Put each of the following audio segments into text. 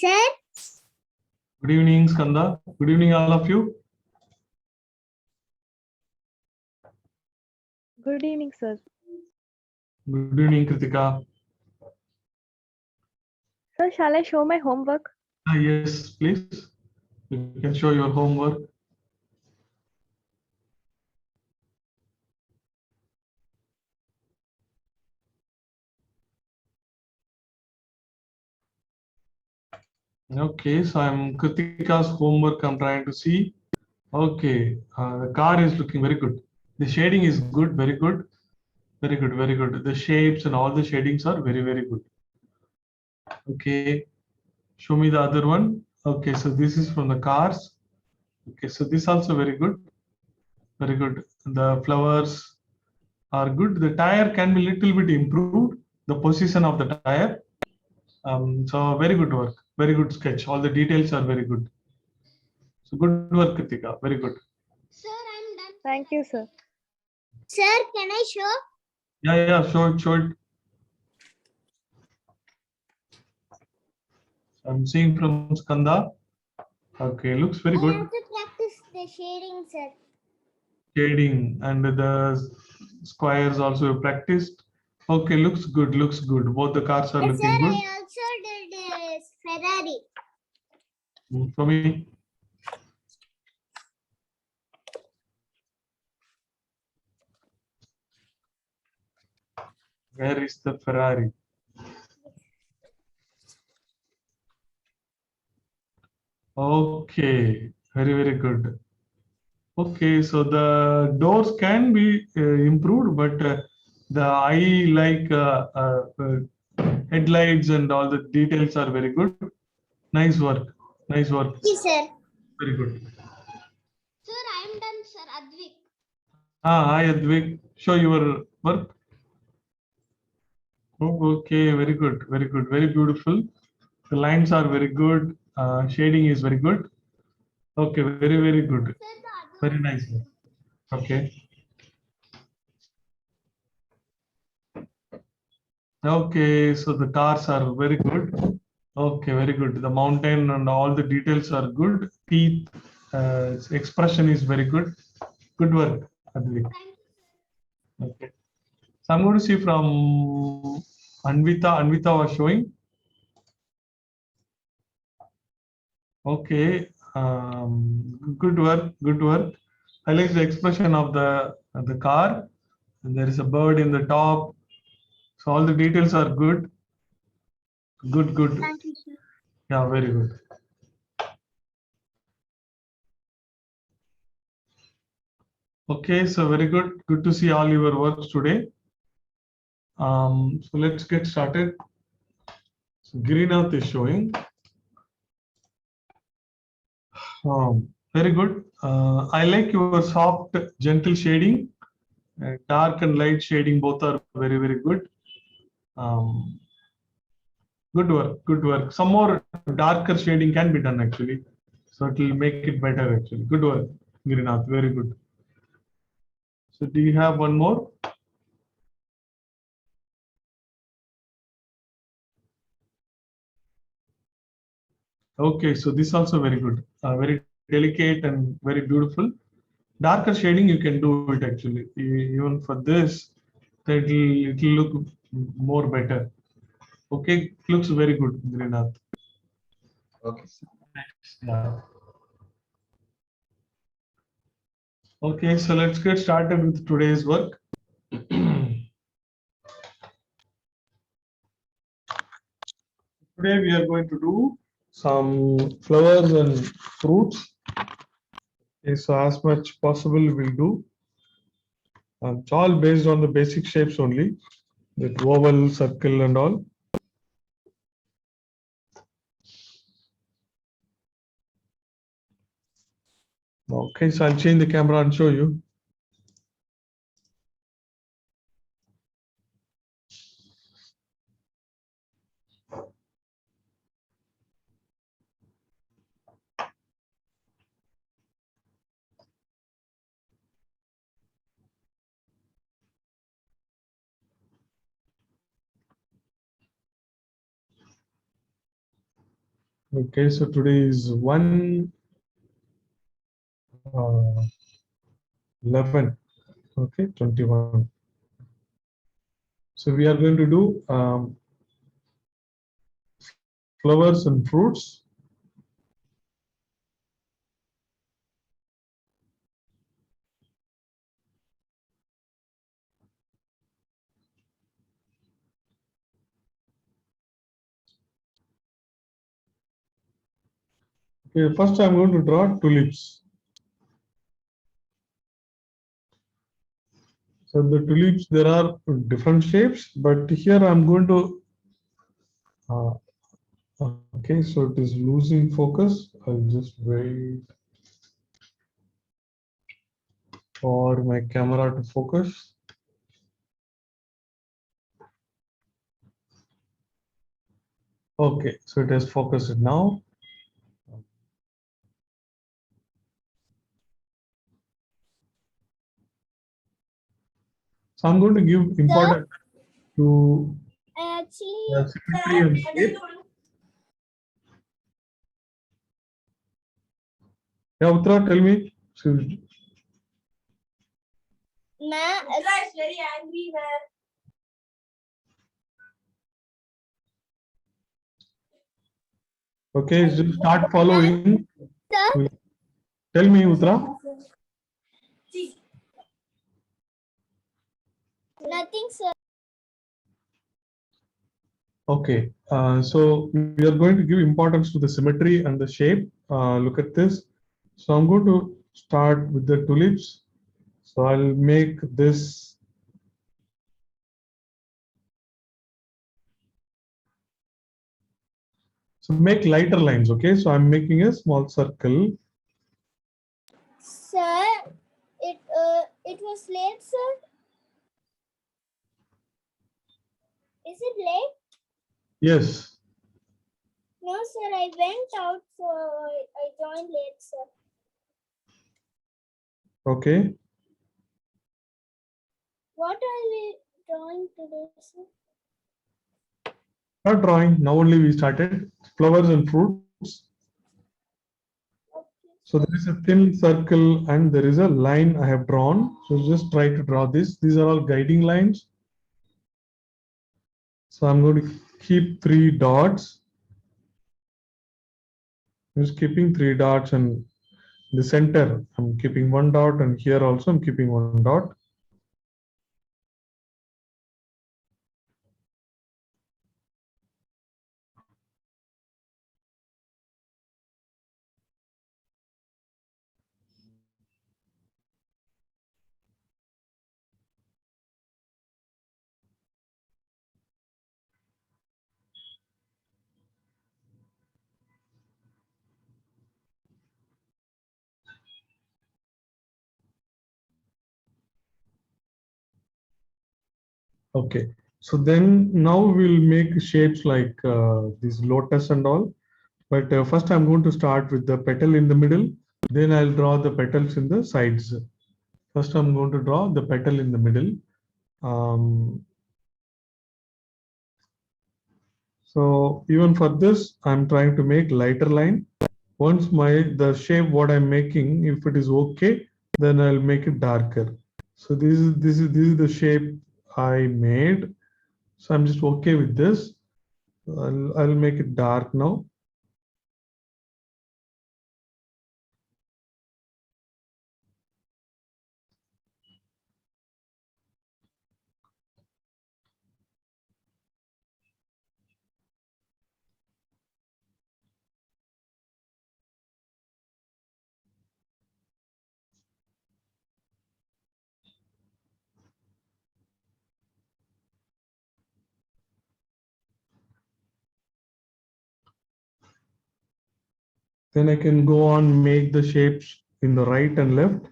Sir, Good evening, Skanda. Good evening, all of you. Good evening, sir. Good evening, Kritika. Sir, shall I show my homework? Yes, please. You can show your homework. Okay, so I'm Kritika's homework. I'm trying to see. Okay, the car is looking very good. The shading is good, very good. Very good, very good. The shapes and all the shadings are very, very good. Okay, show me the other one. Okay, so this is from the cars. Okay, so this also very good. Very good. The flowers are good. The tire can be little bit improved. The position of the tire. So very good work. Very good sketch. All the details are very good. So good work, Kritika. Very good. sir, I'm done. Thank you, sir. Sir, can I show? Yeah, show it, show it. I'm seeing from Skanda. Okay, looks very I good. have to practice the shading, sir. Shading and the squares also practiced. Okay, looks good, looks good. Both the cars are Sir, looking good. I also did Ferrari. For me, where is the Ferrari? Okay, very, very good. Okay, so the doors can be improved, but the eye like headlights and all the details are very good. Nice work. Nice work. Yes, sir. Very good. Sir, I'm done, sir. Advik. Hi Advik. Show your work. Oh, okay, very good. Very good. Very beautiful. The lines are very good. Shading is very good. Okay, very, very good. Very nice. Okay. Okay, so the cars are very good. Okay, very good. The mountain and all the details are good. Teeth, expression is very good. Good work, Advik. Okay. So I'm going to see from Anvita. Anvita was showing. Okay. Good work. Good work. I like the expression of the car. And there is a bird in the top. So all the details are good. Good, good. Thank you, sir. Yeah, very good. Okay, so very good. Good to see all your works today. So let's get started. So Girinath is showing. Very good. I like your soft, gentle shading. Dark and light shading both are very, very good. Good work, good work. Some more darker shading can be done actually. So it will make it better actually. Good work, Girinath. Very good. So do you have one more? Okay, so this also very good. Very delicate and very beautiful. Darker shading you can do it actually. Even for this, it'll look more better. Okay, looks very good, Grinath. Okay. Yeah. Okay, so let's get started with today's work. Today we are going to do some flowers and fruits. Okay, so as much possible we'll do. It's all based on the basic shapes only, that oval, circle, and all. Okay, so I'll change the camera and show you. Okay, so today is 1/11, okay, 21. So we are going to do flowers and fruits. Okay, first I'm going to draw tulips. So the tulips, there are different shapes, but here I'm going to, uh, okay, so it is losing focus. I'll just wait for my camera to focus. Okay, so it has focused now. So I'm going to give importance to Actually, symmetry and shape. Yeah, Uttara, tell me. So, is very angry, man. okay, so start following. Sir? Tell me, Uttara. Nothing, sir. Okay, so we are going to give importance to the symmetry and the shape. Look at this. So I'm going to start with the tulips. So I'll make this. So make lighter lines, okay? So I'm making a small circle. Sir, it was late, sir. Is it late? Yes. No, sir. I went out, so I joined late, sir. Okay. What are we drawing today, sir? Not drawing. Now only we started flowers and fruits. Okay. So there is a thin circle and there is a line I have drawn. So just try to draw this. These are all guiding lines. So I'm going to keep 3 dots. I'm just keeping 3 dots, and the center I'm keeping 1 dot, and here also I'm keeping 1 dot. Okay, so then now we'll make shapes like this lotus and all. But first I'm going to start with the petal in the middle. Then I'll draw the petals in the sides. First I'm going to draw the petal in the middle. So even for this, I'm trying to make lighter line. Once the shape what I'm making, if it is okay, then I'll make it darker. So this is the shape I made. So I'm just okay with this. I'll make it dark now. Then I can go on make the shapes in the right and left.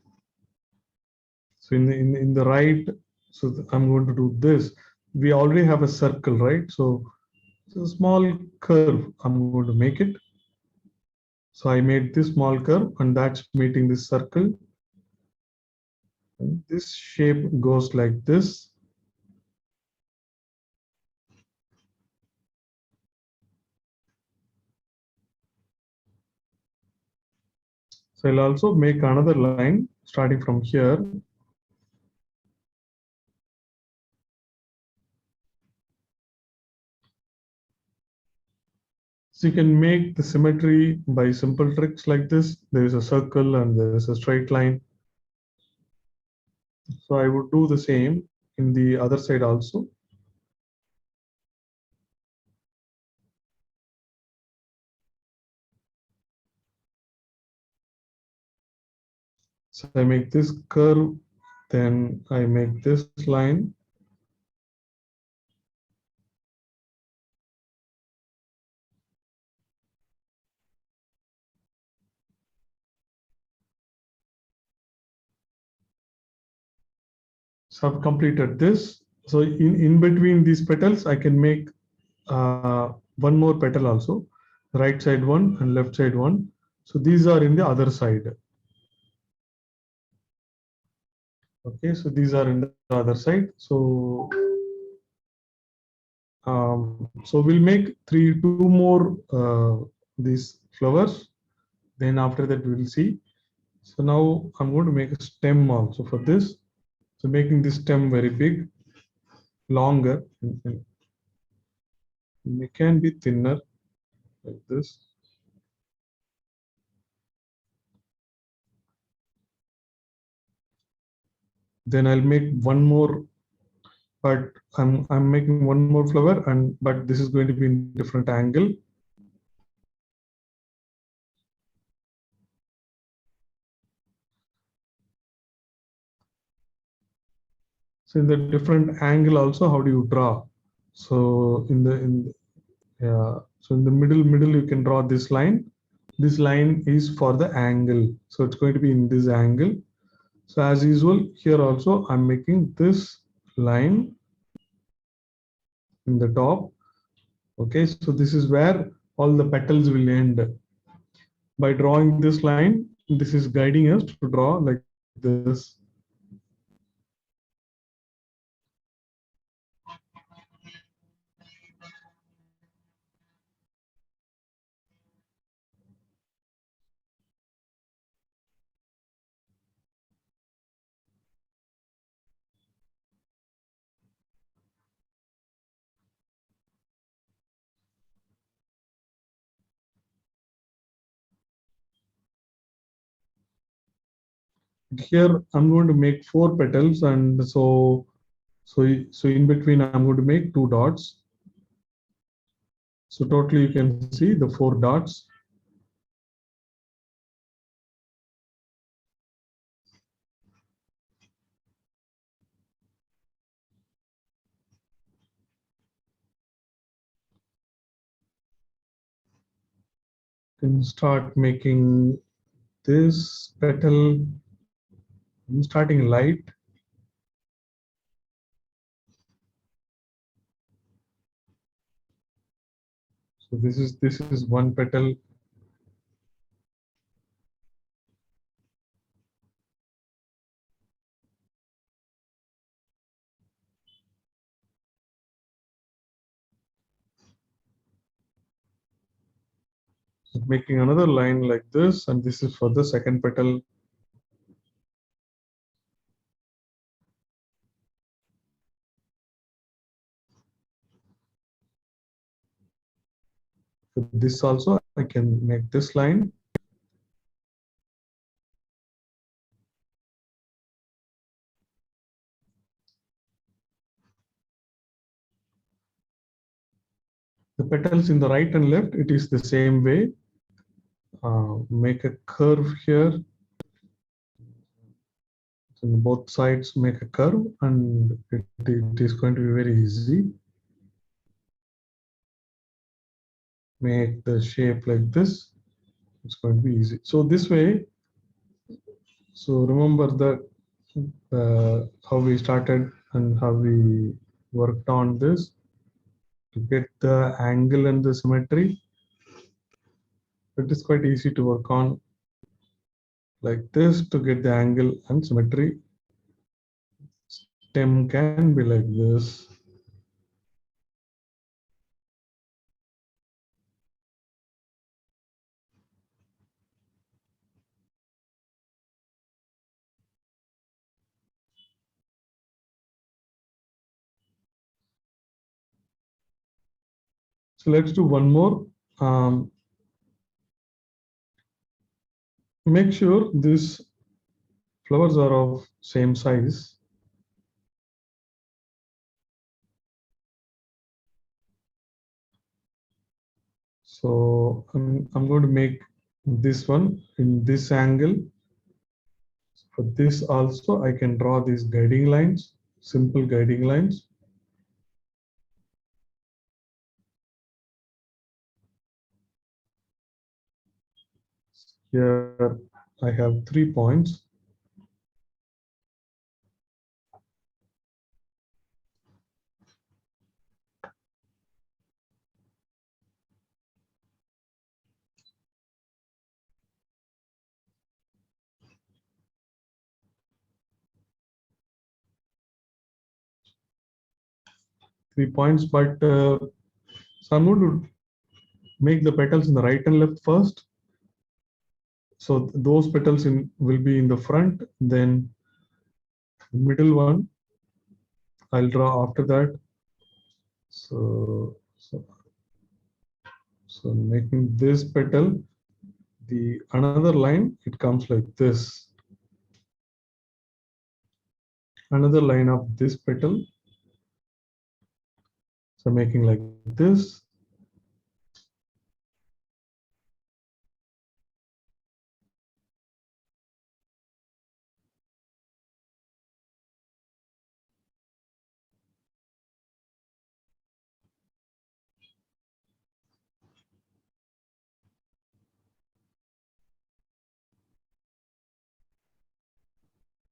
So in the right, so I'm going to do this. We already have a circle, right? So it's a small curve. I'm going to make it. So I made this small curve, and that's meeting this circle. And this shape goes like this. So I'll also make another line starting from here. So you can make the symmetry by simple tricks like this. There is a circle and there is a straight line. So I would do the same in the other side also. So I make this curve, then I make this line. So I've completed this. So in between these petals, I can make one more petal also, right side one and left side one. So these are in the other side. Okay, so these are in the other side. So we'll make two more these flowers. Then after that we will see. So now I'm going to make a stem also for this. So making this stem very big, longer. It can be thinner like this. Then I'll make one more, but I'm making one more flower, but this is going to be in different angle. So in the different angle also, how do you draw? So in the middle you can draw this line. This line is for the angle, so it's going to be in this angle. So as usual, here also I'm making this line in the top. Okay, so this is where all the petals will end. By drawing this line, this is guiding us to draw like this. Here I'm going to make 4 petals, and so in between I'm going to make 2 dots. So totally you can see the 4 dots. Can start making this petal. I'm starting light. So this is one petal. So making another line like this, and this is for the second petal. For this also I can make this line. The petals in the right and left, it is the same way. Make a curve here. So on both sides, make a curve, and it is going to be very easy. Make the shape like this. It's going to be easy. So this way, so remember that how we started and how we worked on this to get the angle and the symmetry. It is quite easy to work on like this to get the angle and symmetry. Stem can be like this. So let's do one more. Make sure these flowers are of same size. So I'm going to make this one in this angle. For this also, I can draw these guiding lines, simple guiding lines. Here I have 3 points. But so I'm going to make the petals in the right and left first. So those petals will be in the front, then the middle one I'll draw after that. So making this petal, the another line, it comes like this. Another line of this petal. So making like this.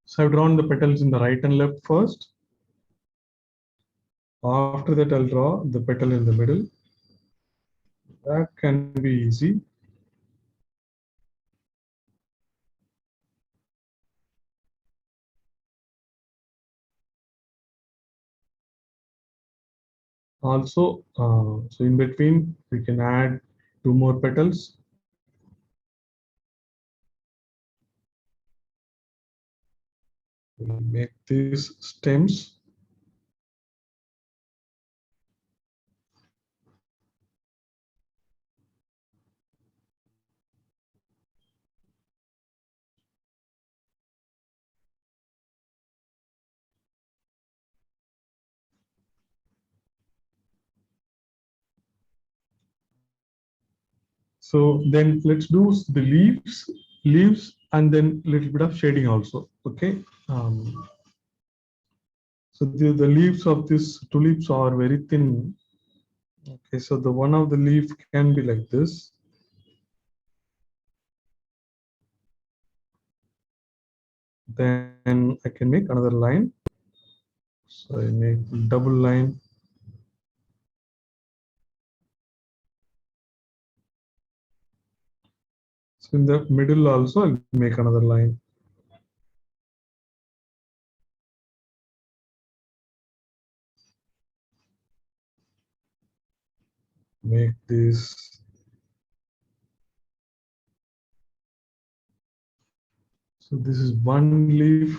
So I've drawn the petals in the right and left first. After that, I'll draw the petal in the middle. That can be easy. Also, so in between, we can add 2 more petals. We'll make these stems. So then let's do the leaves, and then a little bit of shading also. Okay. So the leaves of this tulips are very thin. Okay, so the one of the leaf can be like this. Then I can make another line. So I make double line. So in the middle also, I'll make another line. Make this. So this is one leaf.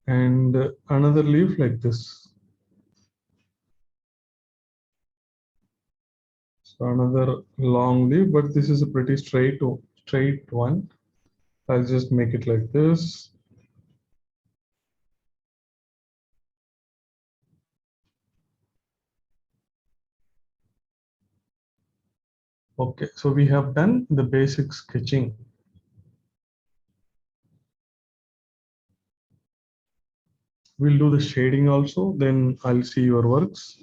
And another leaf like this. So another long leaf, but this is a pretty straight one. I'll just make it like this. Okay, so we have done the basic sketching. We'll do the shading also, then I'll see your works.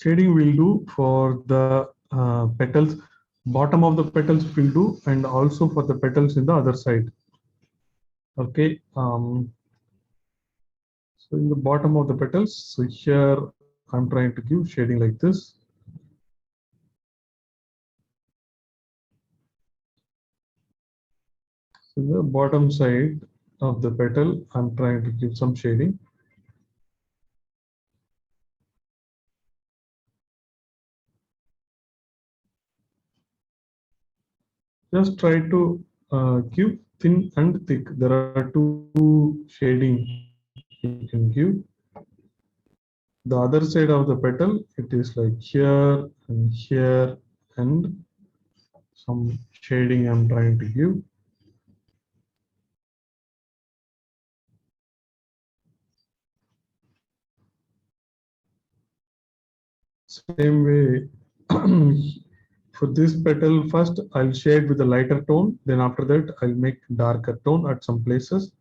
Shading we'll do for the petals, bottom of the petals we'll do, and also for the petals in the other side. Okay. So in the bottom of the petals, so here I'm trying to give shading like this. So the bottom side of the petal, I'm trying to give some shading. Just try to give thin and thick. There are two shading you can give. The other side of the petal, it is like here and some shading I'm trying to give. Same way, for this petal, first I'll shade with a lighter tone. Then after that, I'll make darker tone at some places.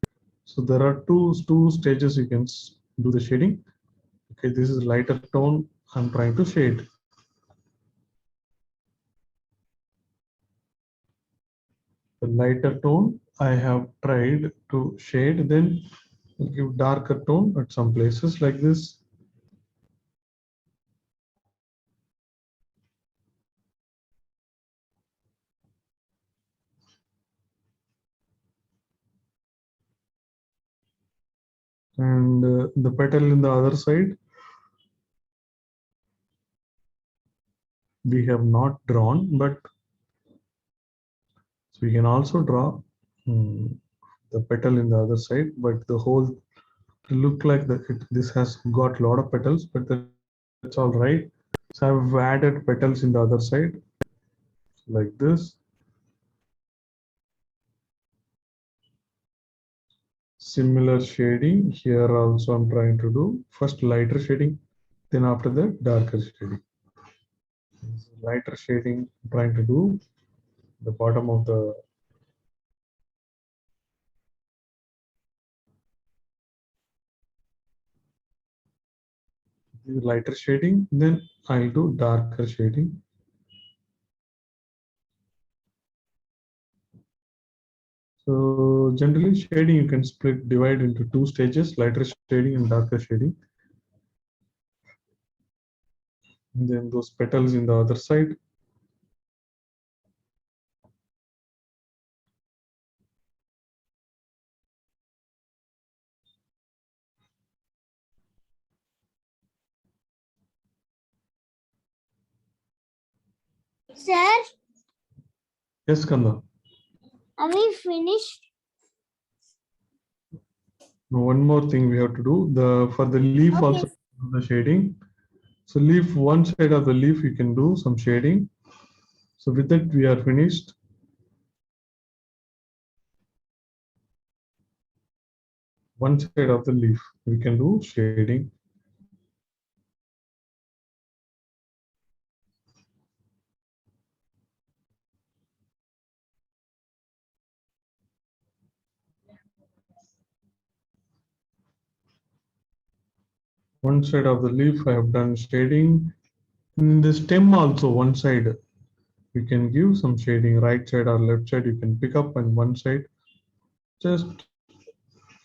So there are two stages you can do the shading. Okay, this is lighter tone. I'm trying to shade. The lighter tone I have tried to shade. Then I'll give darker tone at some places like this. And the petal in the other side, we have not drawn, but so we can also draw the petal in the other side, but the whole look like this has got a lot of petals, but that's all right. So I've added petals in the other side like this. Similar shading here also I'm trying to do. First lighter shading, then after that darker shading. Lighter shading I'm trying to do the bottom of the lighter shading, then I'll do darker shading. So generally shading you can divide into two stages, lighter shading and darker shading. And then those petals in the other side. Sir, Yes, Kanda. are we finished? One more thing we have to do. For the leaf Okay. also the shading. So leaf, one side of the leaf you can do some shading. So with that we are finished. One side of the leaf we can do shading. One side of the leaf I have done shading. In the stem also one side you can give some shading, right side or left side you can pick up, and one side just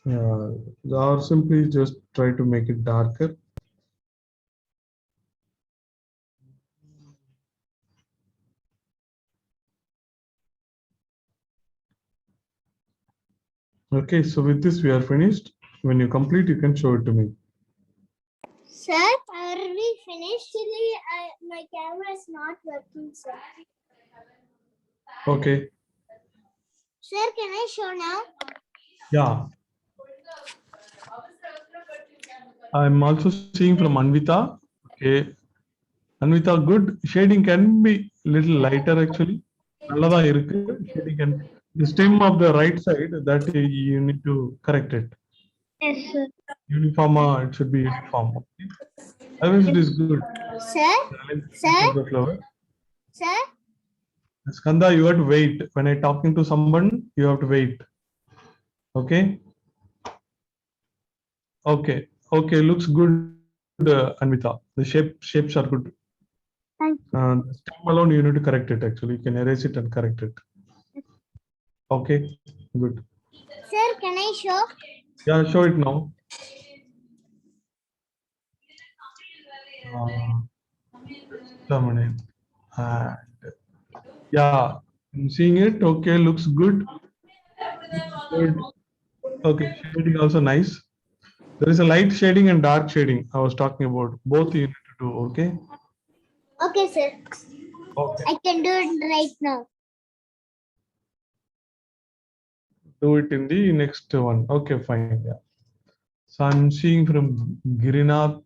or simply just try to make it darker. Okay, so with this we are finished. When you complete, you can show it to me. Sir, are we finished? My camera is not working, sir. Okay. Sir, can I show now? Yeah. I'm also seeing from Anvita. Okay. Anvita, good. Shading can be little lighter actually. நல்லதா இருக்கு. Shading can. The stem of the right side that you need to correct it. Yes, sir. Uniform, it should be uniform. Okay. Otherwise, it is good. Sir? Sir? Of the flower. Sir? Skanda, you have to wait. When I talking to someone, you have to wait. Okay. Okay. Okay. Looks good, Anvita. The shapes are good. Thank The stem alone, you need to correct it. Actually, you can erase it and correct it. Okay. Good. Sir, can I show? Yeah, show it now. Terminate. And yeah, I'm seeing it. Okay, looks good. Good. Okay, shading also nice. There is a light shading and dark shading I was talking about. Both you need to do, okay? Okay, sir. Okay. I can do it right now. Do it in the next one. Okay, fine. Yeah. So I'm seeing from Girinath.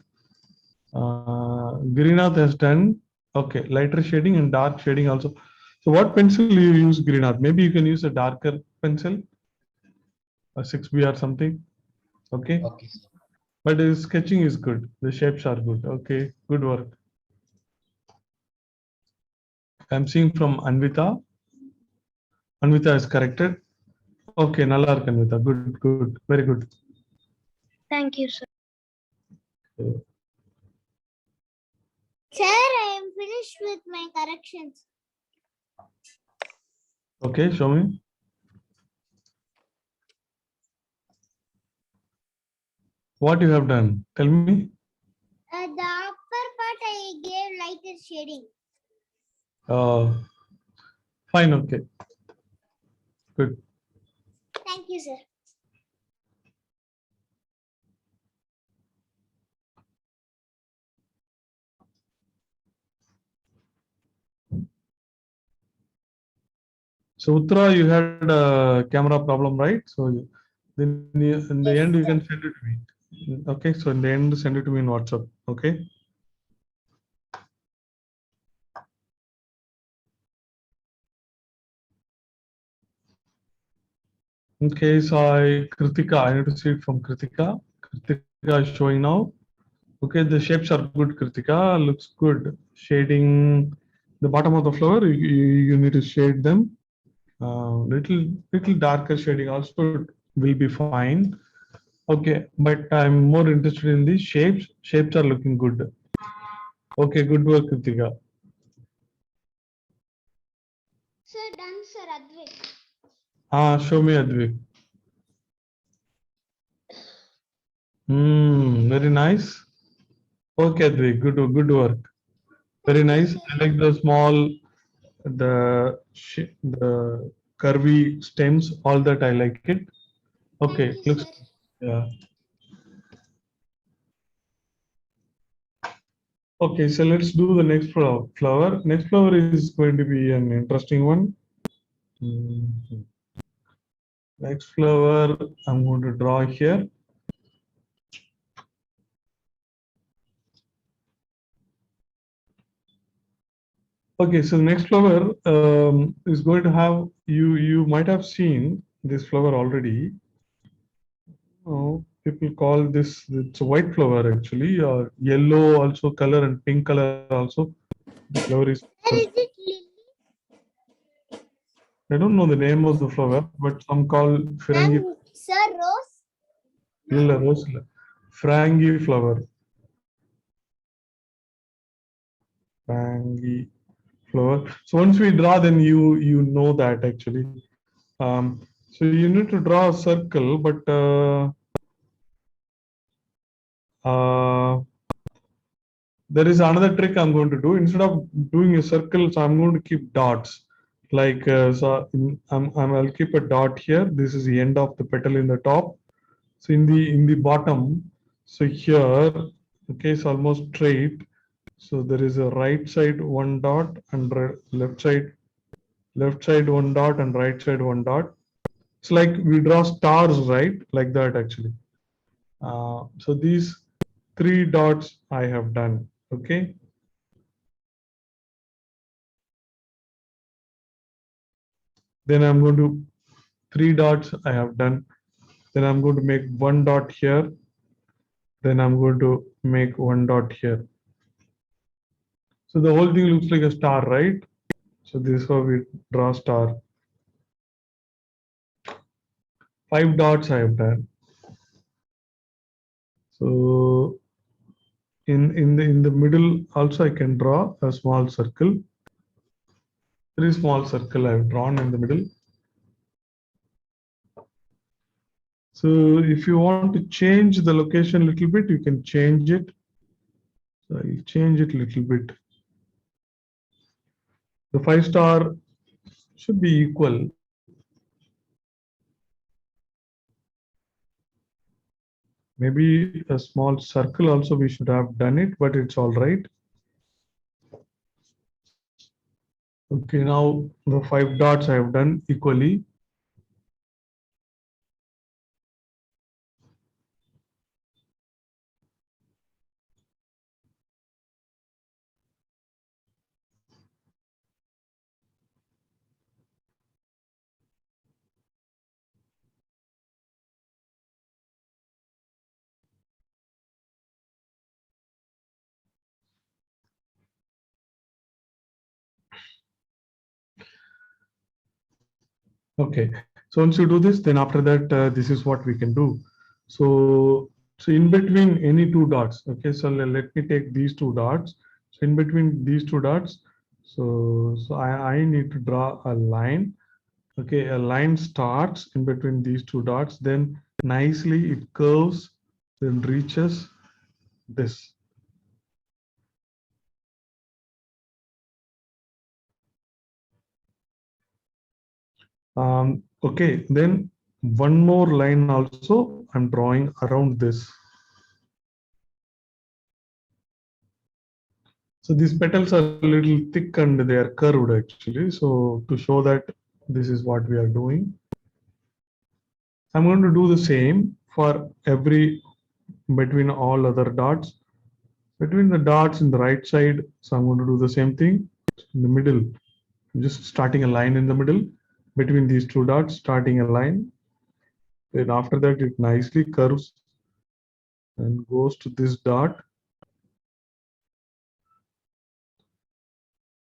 Girinath has done okay, lighter shading and dark shading also. So what pencil do you use, Girinath? Maybe you can use a darker pencil, a 6B or something. Okay. Okay, sir. But his sketching is good. The shapes are good. Okay, good work. I'm seeing from Anvita. Anvita is corrected. Okay, nalla irukku Anvita. Good, good, very good. Thank you, sir. Okay. Sir, I am finished with my corrections. Okay, show me. What you have done? Tell me. The upper part I gave lighter shading. Fine. Okay. Good. Thank you, sir. So Uttara, you had a camera problem, right? So then in the Yes, end, you sir. can send it to me. Okay. So in the end, send it to me in WhatsApp. Okay. Okay. So Kritika, I need to see it from Kritika. Kritika is showing now. Okay. The shapes are good. Kritika looks good. Shading the bottom of the flower, you need to shade them. Little darker shading also will be fine. Okay, but I'm more interested in the shapes. Shapes are looking good. Okay, good work, Kritika. Sir, done, sir. Advait. Show me Advik. Very nice. Okay, Advik, good work. Very Thank you, nice. sir. I like the small, the curvy stems. All that I like it. Okay, Thank you, looks sir. yeah. Okay, so let's do the next flower. Next flower is going to be an interesting one. Mhm. Next flower, I'm going to draw here. Okay, so the next flower is going to have, you might have seen this flower already. Oh, people call this, it's a white flower actually, or yellow also color and pink color also. The flower is, Sir, is it lily? I don't know the name of the flower, but some call Firangi, Sir, rose? rose, Frangi flower. Frangi flower. So once we draw, then you know that actually. So you need to draw a circle, but there is another trick I'm going to do. Instead of doing a circle, so I'm going to keep dots. Like I'll keep a dot here. This is the end of the petal in the top. So in the bottom, so here, okay, it's almost straight. So there is a right side one dot and left side one dot and right side one dot. It's like we draw stars, right? Like that actually. So these 3 dots I have done. Okay. Then I'm going to 3 dots I have done. Then I'm going to make 1 dot here. Then I'm going to make 1 dot here. So the whole thing looks like a star, right? So this is how we draw star. 5 dots I have done. So in the middle also I can draw a small circle. 3 small circle I have drawn in the middle. So if you want to change the location a little bit, you can change it. So I'll change it a little bit. The 5-star should be equal. Maybe a small circle also we should have done it, but it's all right. Okay, now the 5 dots I have done equally. Okay, so once you do this, then after that, this is what we can do. So in between any two dots, okay, so let me take these two dots. So in between these two dots, so I need to draw a line. Okay, a line starts in between these two dots, then nicely it curves, then reaches this. Okay, then one more line also I'm drawing around this. So these petals are a little thick and they are curved actually. So to show that this is what we are doing, I'm going to do the same for every between all other dots. Between the dots in the right side, so I'm going to do the same thing in the middle. I'm just starting a line in the middle between these two dots, starting a line. Then after that, it nicely curves and goes to this dot.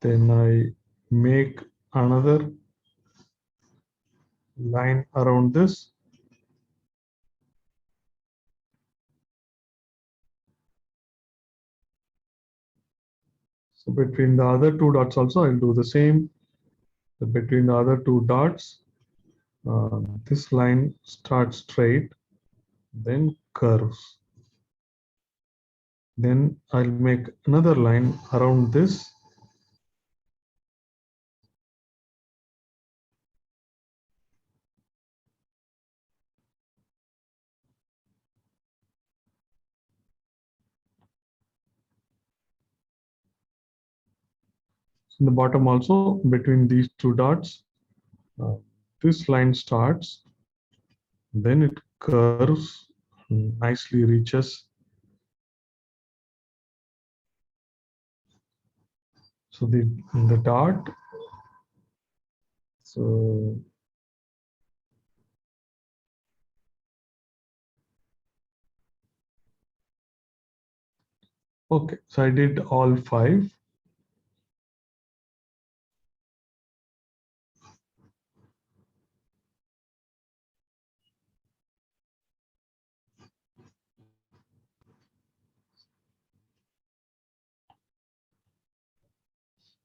Then I make another line around this. So between the other two dots also, I'll do the same. So between the other two dots, this line starts straight, then curves. Then I'll make another line around this. In the bottom also, between these two dots, uh, this line starts, then it curves, nicely reaches. So the dot, so okay, so I did all 5.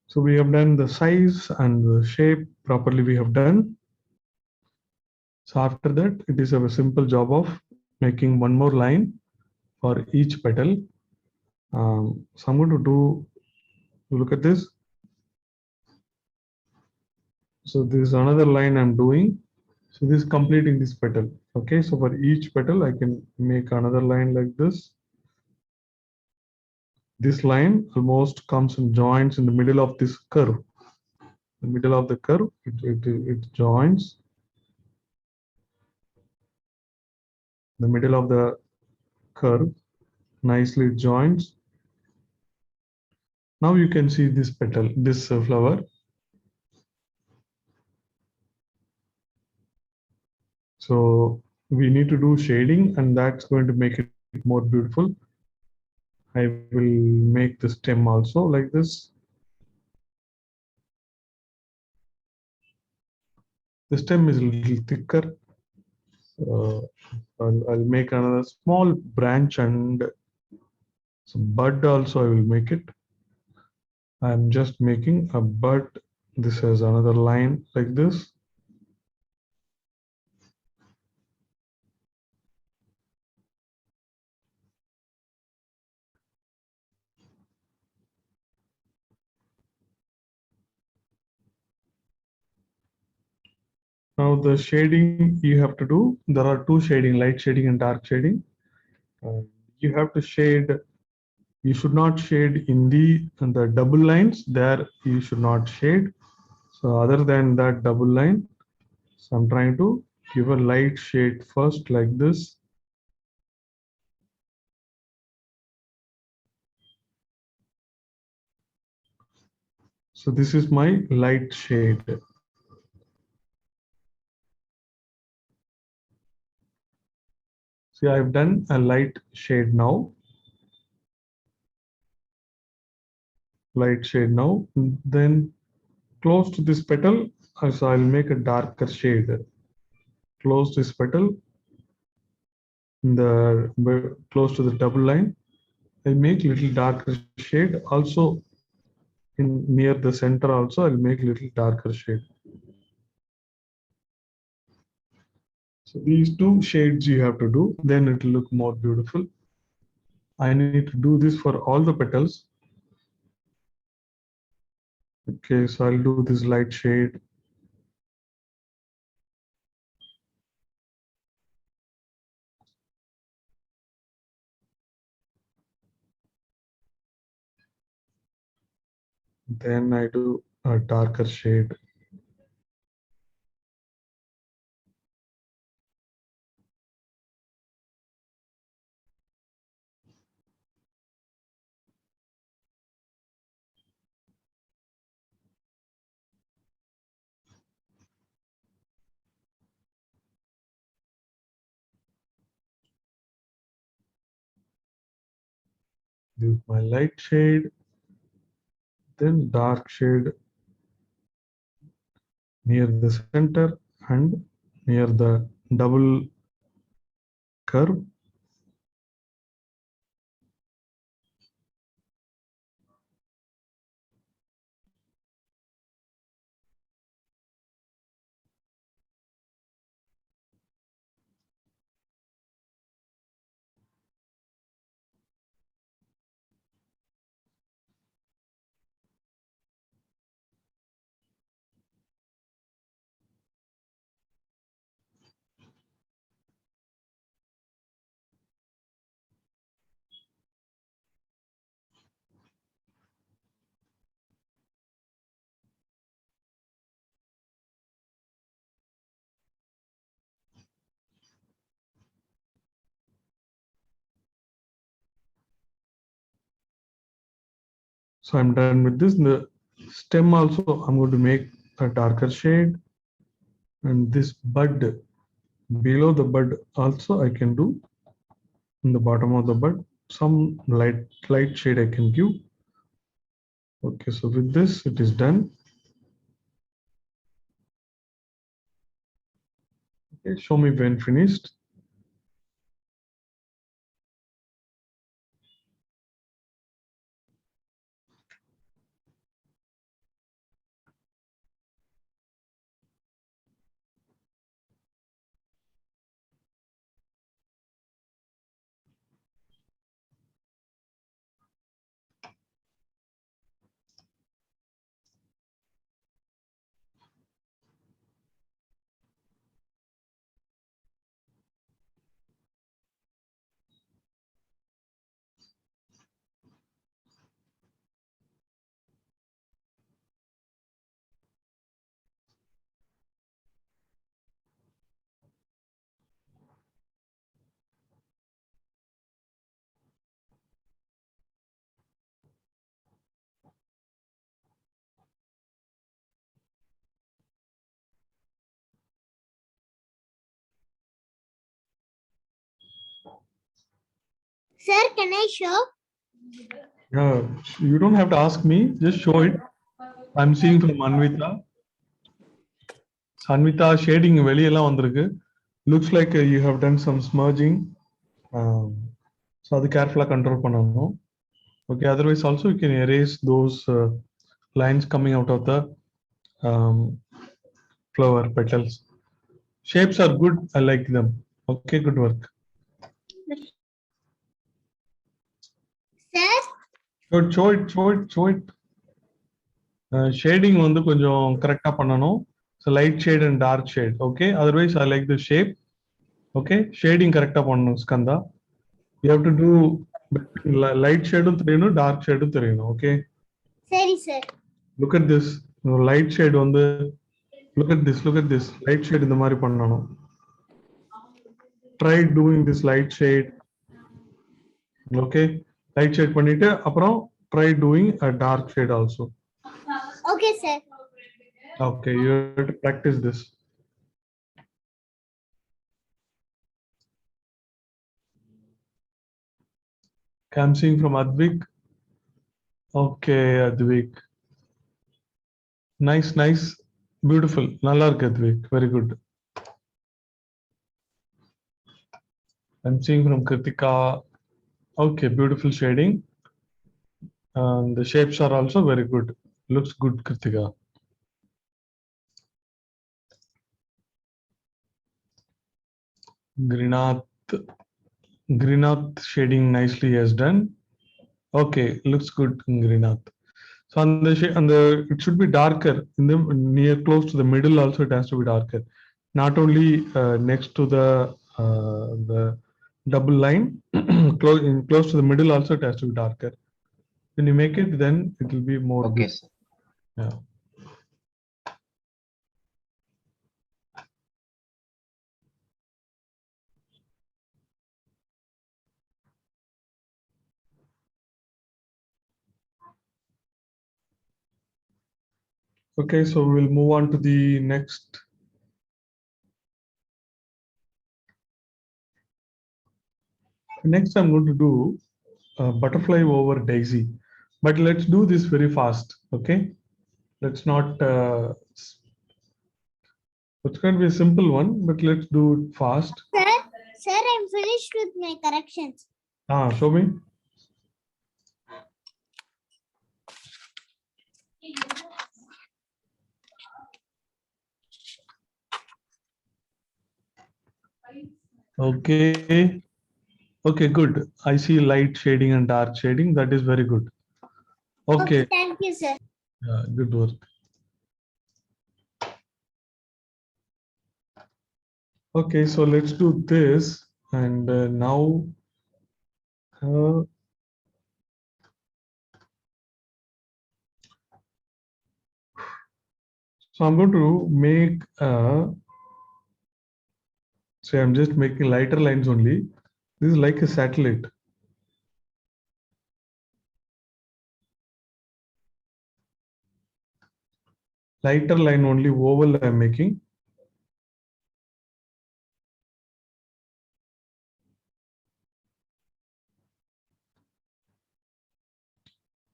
So we have done the size and the shape properly we have done. So after that, it is a simple job of making one more line for each petal. So I'm going to do, look at this. So this is another line I'm doing. So this is completing this petal. Okay, so for each petal, I can make another line like this. This line almost comes and joins in the middle of this curve. The middle of the curve, it joins. The middle of the curve nicely joins. Now you can see this petal, this flower. So we need to do shading, and that's going to make it more beautiful. I will make the stem also like this. The stem is a little thicker. I'll make another small branch and some bud also I will make it. I'm just making a bud. This has another line like this. Now the shading you have to do, there are two shading, light shading and dark shading. You have to shade, you should not shade in the double lines there, you should not shade. So other than that double line, so I'm trying to give a light shade first like this. So this is my light shade. See, I've done a light shade now. Light shade now. Then close to this petal, so I'll make a darker shade. Close this petal, close to the double line. I'll make little darker shade. Also, near the center also, I'll make little darker shade. So these two shades you have to do, then it will look more beautiful. I need to do this for all the petals. Okay, so I'll do this light shade. Then I do a darker shade. This is my light shade, then dark shade near the center and near the double curve. So I'm done with this. The stem also, I'm going to make a darker shade. And this bud, below the bud also I can do. In the bottom of the bud, some light shade I can give. Okay, so with this, it is done. Okay, show me when finished. Sir, can I show? Yeah, you don't have to ask me, just show it. I'm seeing from Anvita. Anvita, shading வெளியெல்லாம் வந்திருக்கு. Looks like you have done some smudging. So அது carefully control பண்ணணும். Okay, otherwise also you can erase those lines coming out of the flower petals. Shapes are good, I like them. Okay, good work. Sir, Show it. Shading வந்து கொஞ்சம் கரெக்டா பண்ணணும். So light shade and dark shade. Okay. Otherwise, I like the shape. Okay. Shading correct up on Skanda. You have to do light shade and dark shade. Okay. Sorry, sir. Look at this. Light shade on the. Look at this. Look at this. Light shade in the Mari Pandano. Try doing this light shade. Okay. Light shade panita. Apro try doing a dark shade also. Okay, sir. Okay. You have to practice this. I'm seeing from Advik. Okay, Advik. Nice, nice. Beautiful. Nalla irukku Advik. Very good. I'm seeing from Kritika. Okay, beautiful shading. And the shapes are also very good. Looks good, Kritika. Greenath shading nicely has done. Okay, looks good, Greenath. So on the it should be darker in the near close to the middle also it has to be darker. Not only next to the double line, close to the middle also it has to be darker. When you make it, then it will be more Okay, good. sir. Yeah. Okay, so we'll move on to the next. Next, I'm going to do butterfly over daisy, but let's do this very fast. Okay, let's not. It's going to be a simple one, but let's do it fast. Sir, I'm finished with my corrections. Show me. Okay. Okay, good. I see light shading and dark shading. That is very good. Okay. Thank you, sir. Yeah, good work. Okay, so let's do this. And now, so I'm going to make, say I'm just making lighter lines only. This is like a satellite. Lighter line only oval I'm making.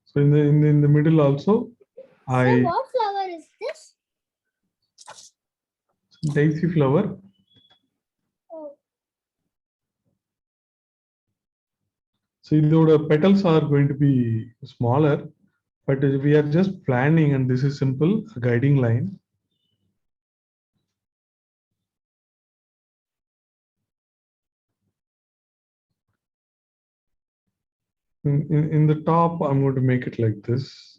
So in the middle also, Sir, what flower is this? daisy flower. Oh, So the petals are going to be smaller, but we are just planning, and this is simple guiding line. In the top, I'm going to make it like this.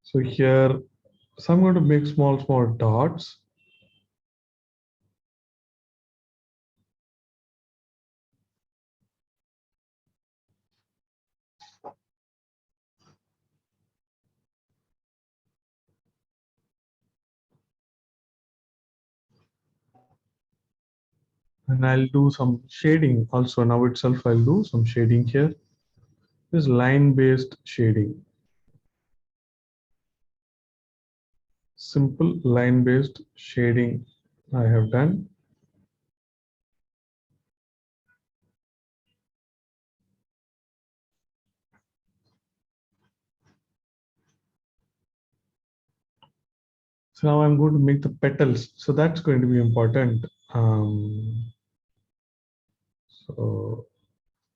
So here, so I'm going to make small dots. And I'll do some shading also. Now itself, I'll do some shading here. This line-based shading. Simple line-based shading I have done. So now I'm going to make the petals. So that's going to be important.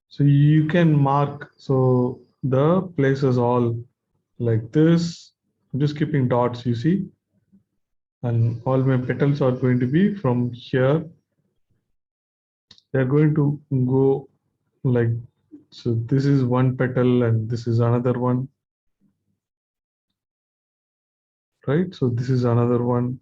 So you can mark. So the places all like this. I'm just keeping dots, you see. And all my petals are going to be from here. They're going to go like, so this is one petal and this is another one, right? So this is another one.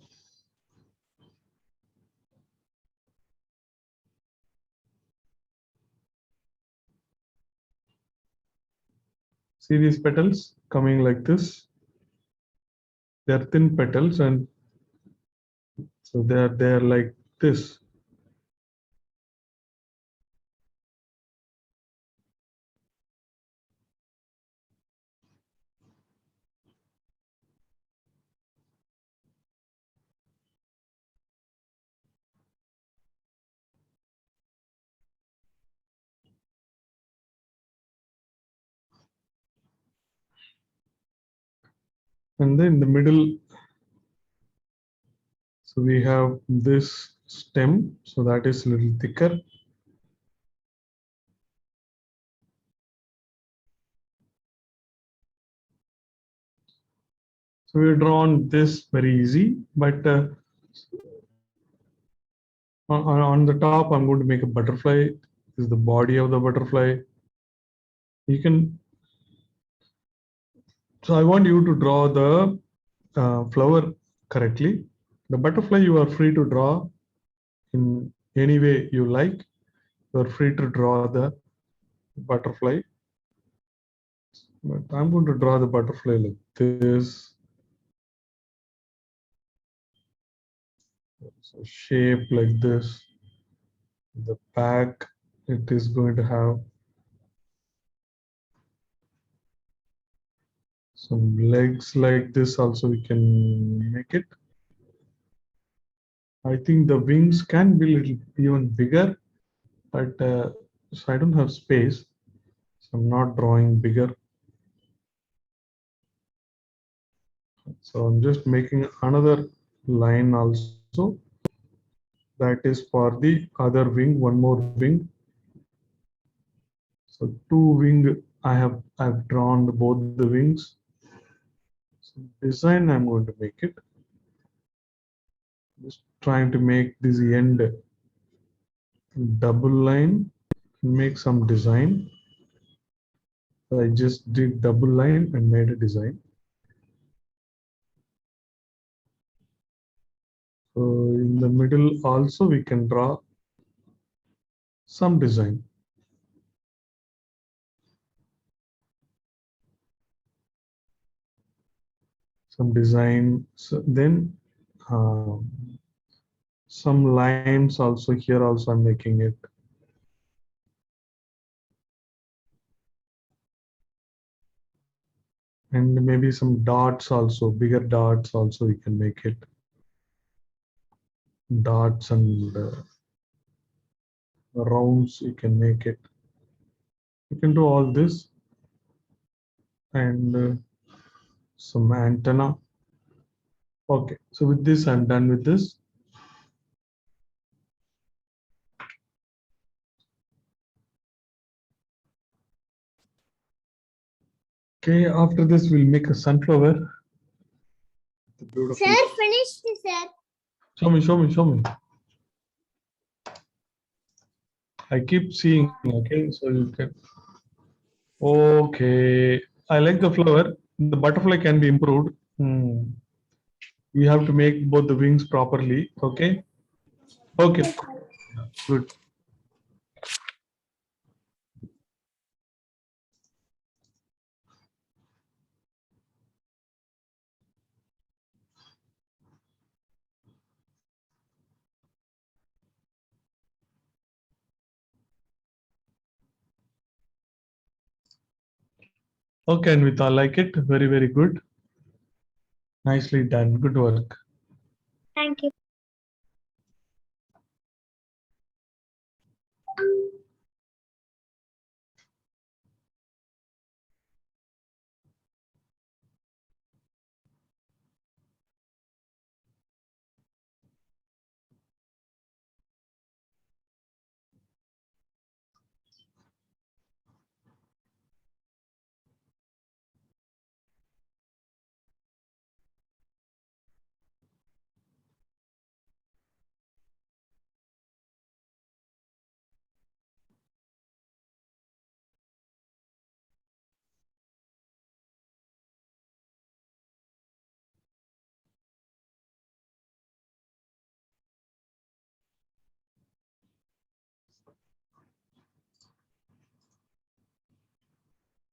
See these petals coming like this? They're thin petals, and so they're like this. And then in the middle, so we have this stem, so that is a little thicker. So we've drawn this very easy, but on the top, I'm going to make a butterfly. This is the body of the butterfly. You can, so I want you to draw the flower correctly. The butterfly you are free to draw in any way you like. You are free to draw the butterfly. But I'm going to draw the butterfly like this. So shape like this. The back, it is going to have some legs like this. Also, we can make it. I think the wings can be a little even bigger, but so I don't have space. So I'm not drawing bigger. So I'm just making another line also. That is for the other wing, one more wing. So two wing, I've drawn both the wings. So design, I'm going to make it. Just trying to make this end double line, make some design. I just did double line and made a design. So in the middle also we can draw some design. Some design, so then some lines also here also I'm making it. And maybe some dots also, bigger dots also we can make it. Dots and rounds you can make it. You can do all this and some antenna. Okay, so with this I'm done with this. Okay, after this we'll make a sunflower. Beautiful. Sir, finished, sir. Show me, show me, show me. I keep seeing, okay, so you can. Okay, I like the flower. The butterfly can be improved. We have to make both the wings properly, okay? Okay, good. Okay, Anvita, I like it. Very, very good. Nicely done. Good work. Thank you.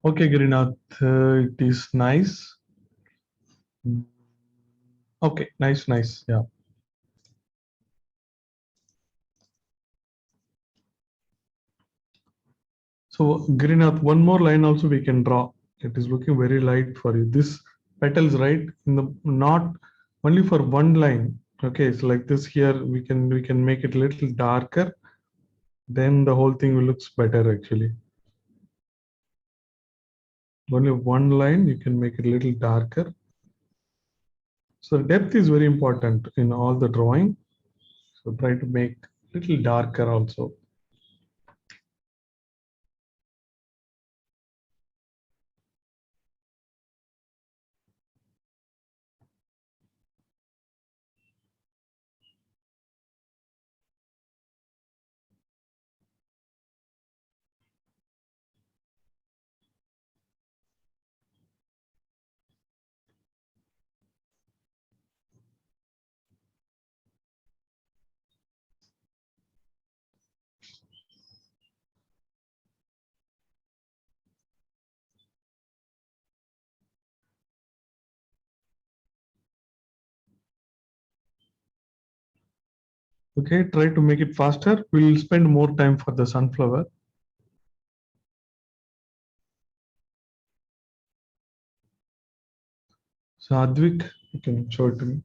Okay, Girinath, it is nice. Okay, nice. Yeah. So, Girinath, one more line also we can draw. It is looking very light for you. This petals, right? In the not only for one line. Okay, it's like this here. We can make it a little darker. Then the whole thing will looks better actually. Only one line, you can make it a little darker. So depth is very important in all the drawing. So try to make little darker also. Okay, try to make it faster. We'll spend more time for the sunflower. So Advik, you can show it to me.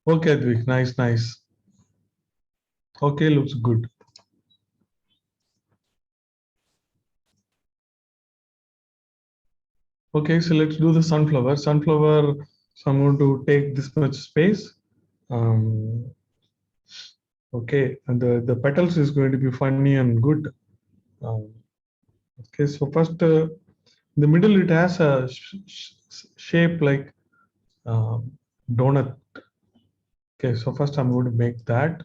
Okay, Advik, nice. Okay, looks good. Okay, so let's do the sunflower. Sunflower, so I'm going to take this much space. Okay, and the petals is going to be funny and good. Um, okay, so first, the middle it has a shape like donut. Okay, so first I'm going to make that.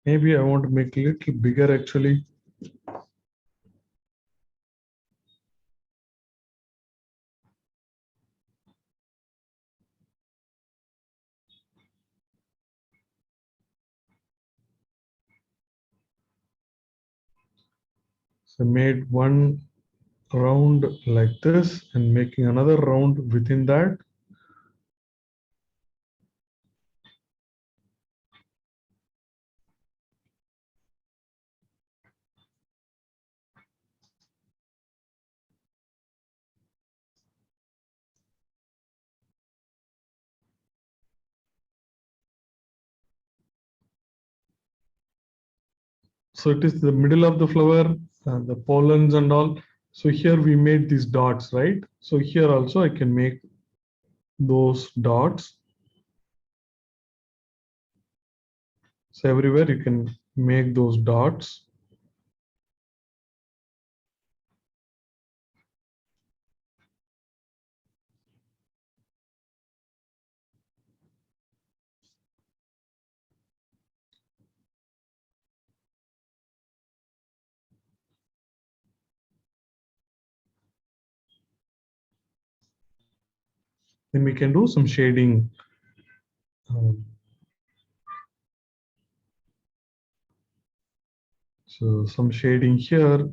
Maybe I want to make a little bigger actually. So made one round like this and making another round within that. So it is the middle of the flower, the pollens and all. So here we made these dots, right? So here also I can make those dots. So everywhere you can make those dots. Then we can do some shading. Um, so some shading here.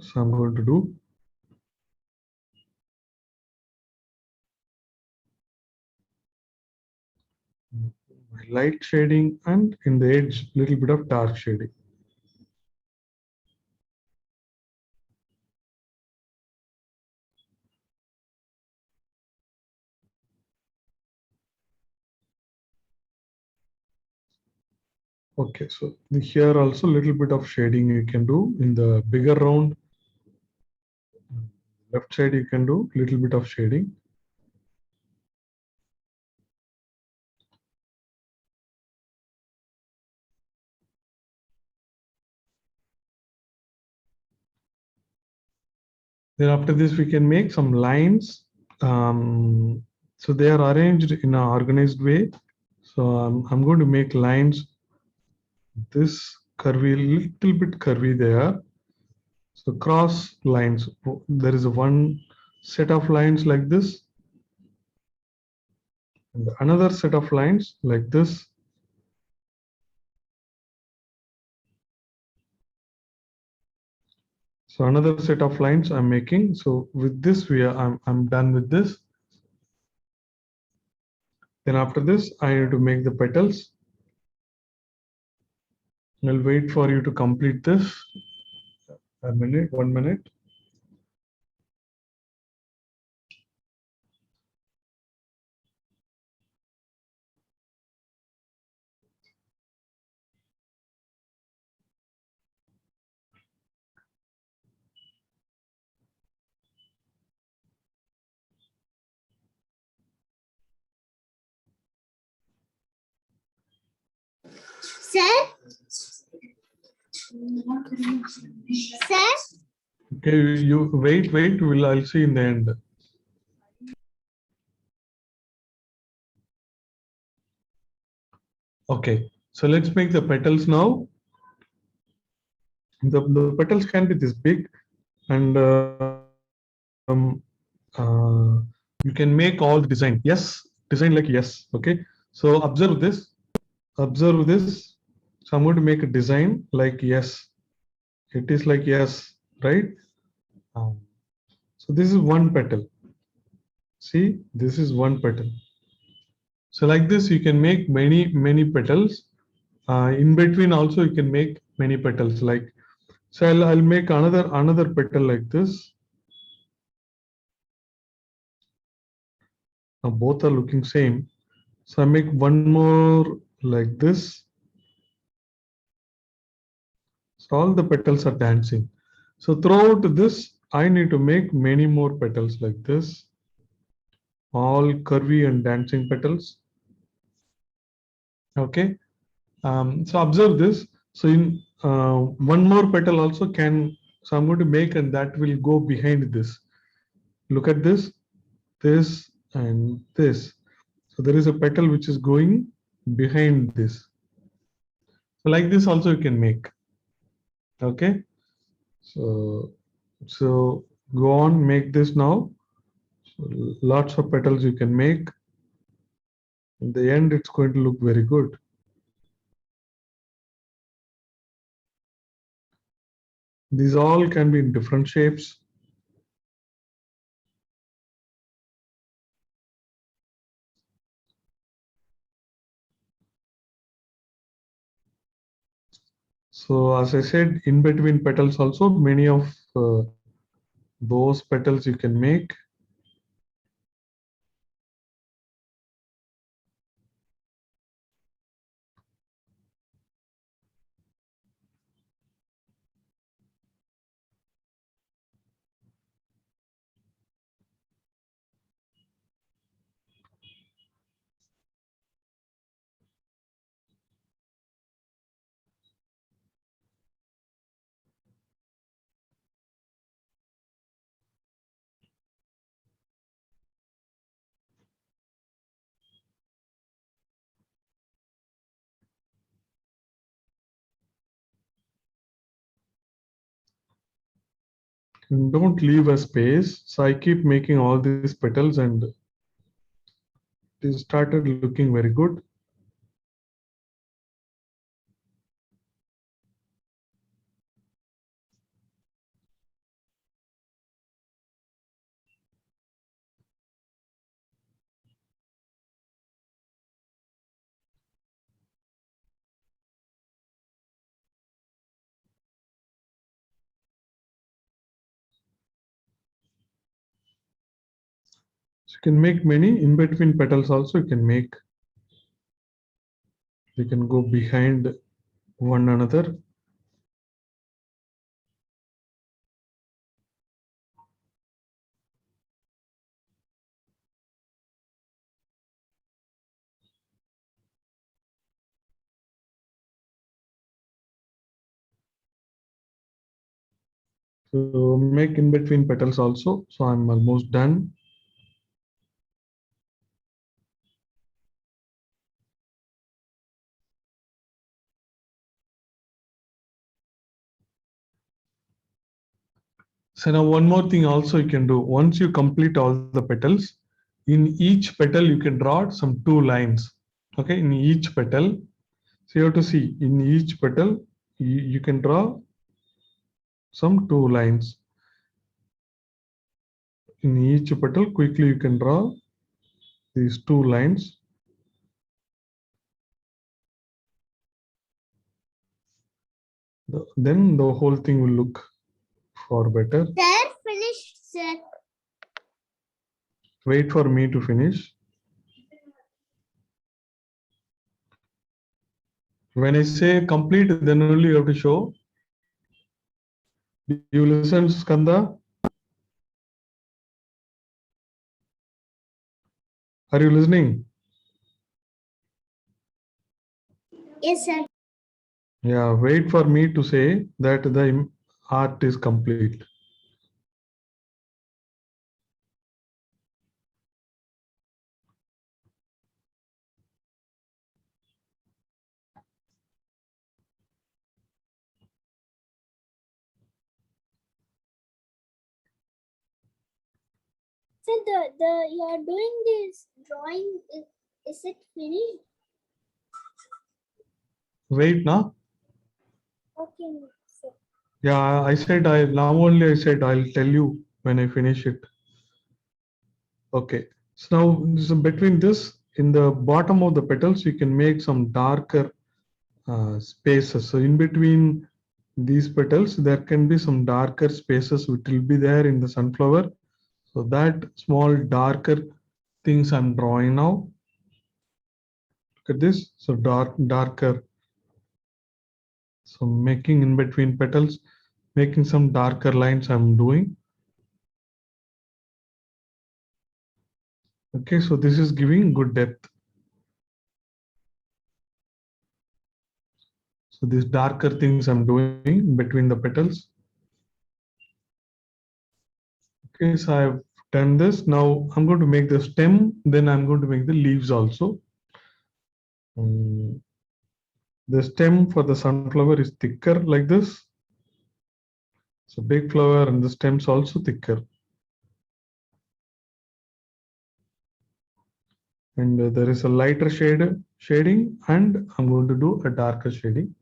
So I'm going to do. Light shading and in the edge, little bit of dark shading. Okay, so here also little bit of shading you can do in the bigger round. Left side you can do little bit of shading. Then after this, we can make some lines. So they are arranged in an organized way. So I'm going to make lines. This curvy, little bit curvy there. So cross lines. There is one set of lines like this, and another set of lines like this. So another set of lines I'm making. So with this, I'm done with this. Then after this, I need to make the petals. I'll wait for you to complete this. A minute, 1 minute. Sir? Sir? Okay, you wait, I'll see in the end. Okay, so let's make the petals now. The petals can be this big, and you can make all the design. Yes, design like yes. Okay, so observe this. Observe this. So I'm going to make a design like yes. It is like yes, right? So this is one petal. See, this is one petal. So like this, you can make many petals. In between also, you can make many petals. Like, so I'll make another petal like this. Now both are looking same. So I make one more like this. So all the petals are dancing. So throughout this, I need to make many more petals like this. All curvy and dancing petals. Okay. So observe this. So in one more petal also can, so I'm going to make, and that will go behind this. Look at this, this and this. So there is a petal which is going behind this. So like this also you can make. Okay. So go on, make this now. So lots of petals you can make. In the end, it's going to look very good. These all can be in different shapes. So as I said, in between petals also, many of those petals you can make. And don't leave a space. So I keep making all these petals, and it started looking very good. So you can make many in between petals also. You can make. You can go behind one another. So make in between petals also. So I'm almost done. So now one more thing also you can do. Once you complete all the petals, in each petal you can draw some 2 lines. Okay, in each petal. So you have to see in each petal you can draw some 2 lines. In each petal, quickly you can draw these 2 lines. Then the whole thing will look far better. Sir, finished, sir. Wait for me to finish. When I say complete, then only you have to show. Do you listen, Skanda? Are you listening? Yes, sir. Yeah, wait for me to say that the art is complete. So you're doing this drawing. Is it finished? Wait, now. Okay, sir. Yeah, I said I said I'll tell you when I finish it. Okay. So now between this, in the bottom of the petals, you can make some darker spaces. So in between these petals, there can be some darker spaces which will be there in the sunflower. So that small darker things I'm drawing now. Look at this. So darker. So making in between petals, making some darker lines I'm doing. Okay, so this is giving good depth. So these darker things I'm doing between the petals. Okay, so I've done this. Now I'm going to make the stem, then I'm going to make the leaves also. The stem for the sunflower is thicker like this. So big flower and the stems also thicker. And there is a lighter shading, and I'm going to do a darker shading.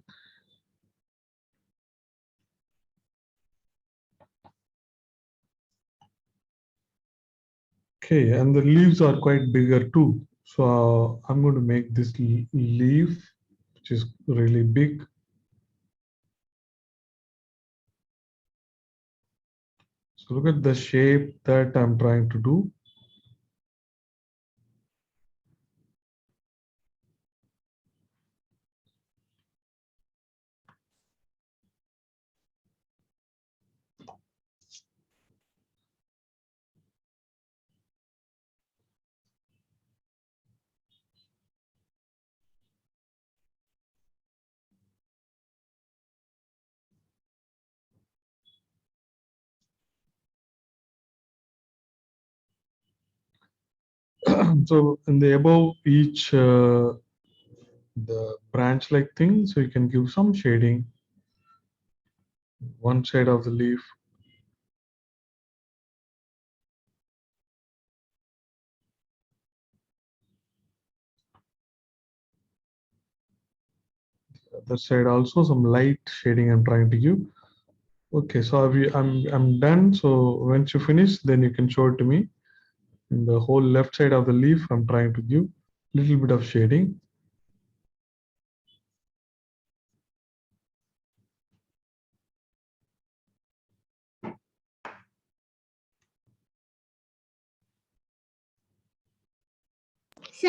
Okay, and the leaves are quite bigger too. So I'm going to make this leaf, which is really big. So look at the shape that I'm trying to do. So in the above each the branch like thing, so you can give some shading. One side of the leaf. The other side also some light shading I'm trying to give. Okay, so I'm done. So once you finish, then you can show it to me. In the whole left side of the leaf, I'm trying to give a little bit of shading. Sir?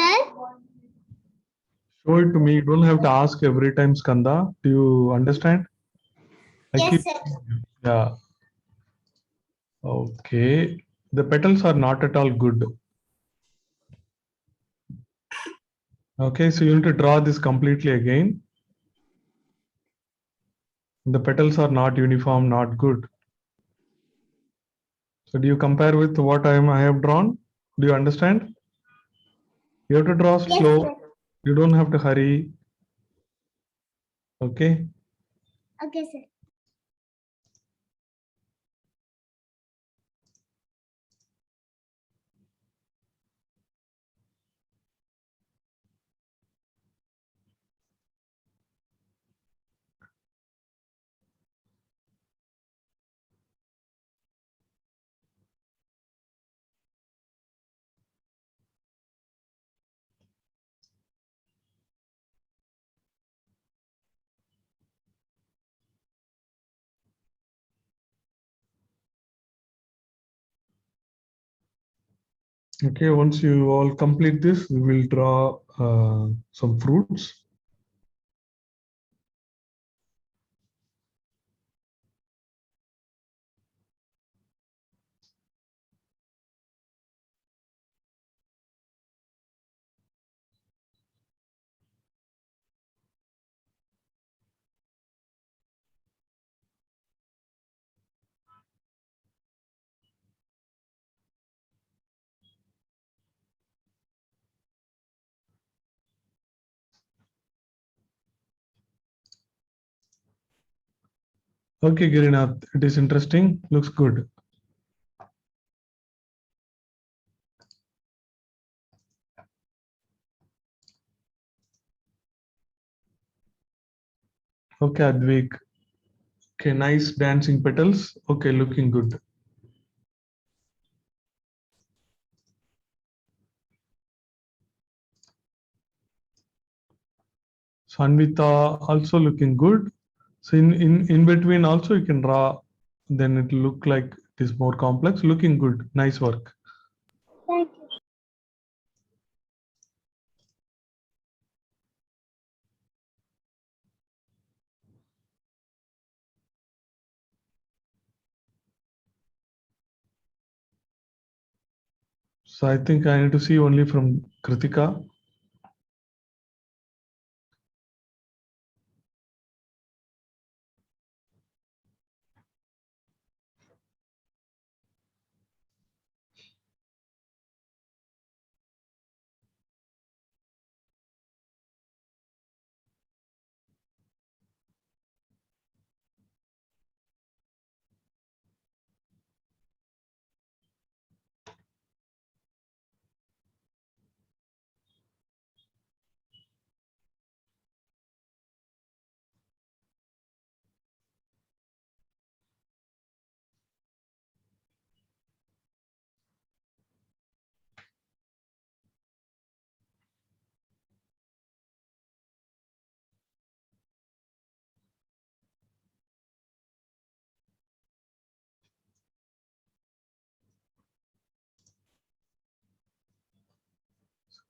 Show it to me. You don't have to ask every time, Skanda. Do you understand? Yes, sir. Yeah. Okay. The petals are not at all good. Okay, so you need to draw this completely again. The petals are not uniform, not good. So do you compare with what I have drawn? Do you understand? You have to draw Yes, slow. sir. You don't have to hurry. Okay. Okay, sir. Okay, once you all complete this, we will draw some fruits. Okay, Girinath, it is interesting. Looks good. Okay, Advik. Okay, nice dancing petals. Okay, looking good. Sanvita also looking good. So in between also you can draw, then it look like it is more complex. Looking good. Nice work. Thank you. So I think I need to see only from Kritika.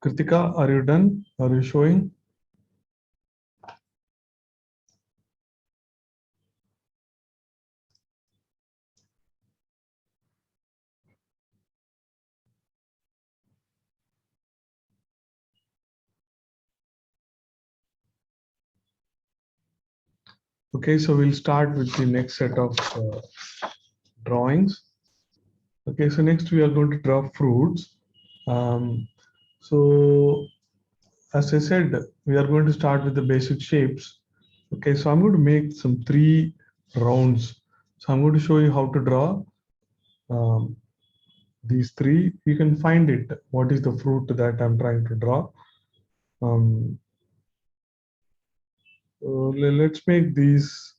Kritika, are you done? Are you showing? Okay, so we'll start with the next set of drawings. Okay, so next we are going to draw fruits. So as I said, we are going to start with the basic shapes. Okay, so I'm going to make some 3 rounds. So I'm going to show you how to draw um, these 3. You can find it. What is the fruit that I'm trying to draw? Um, so let's make these.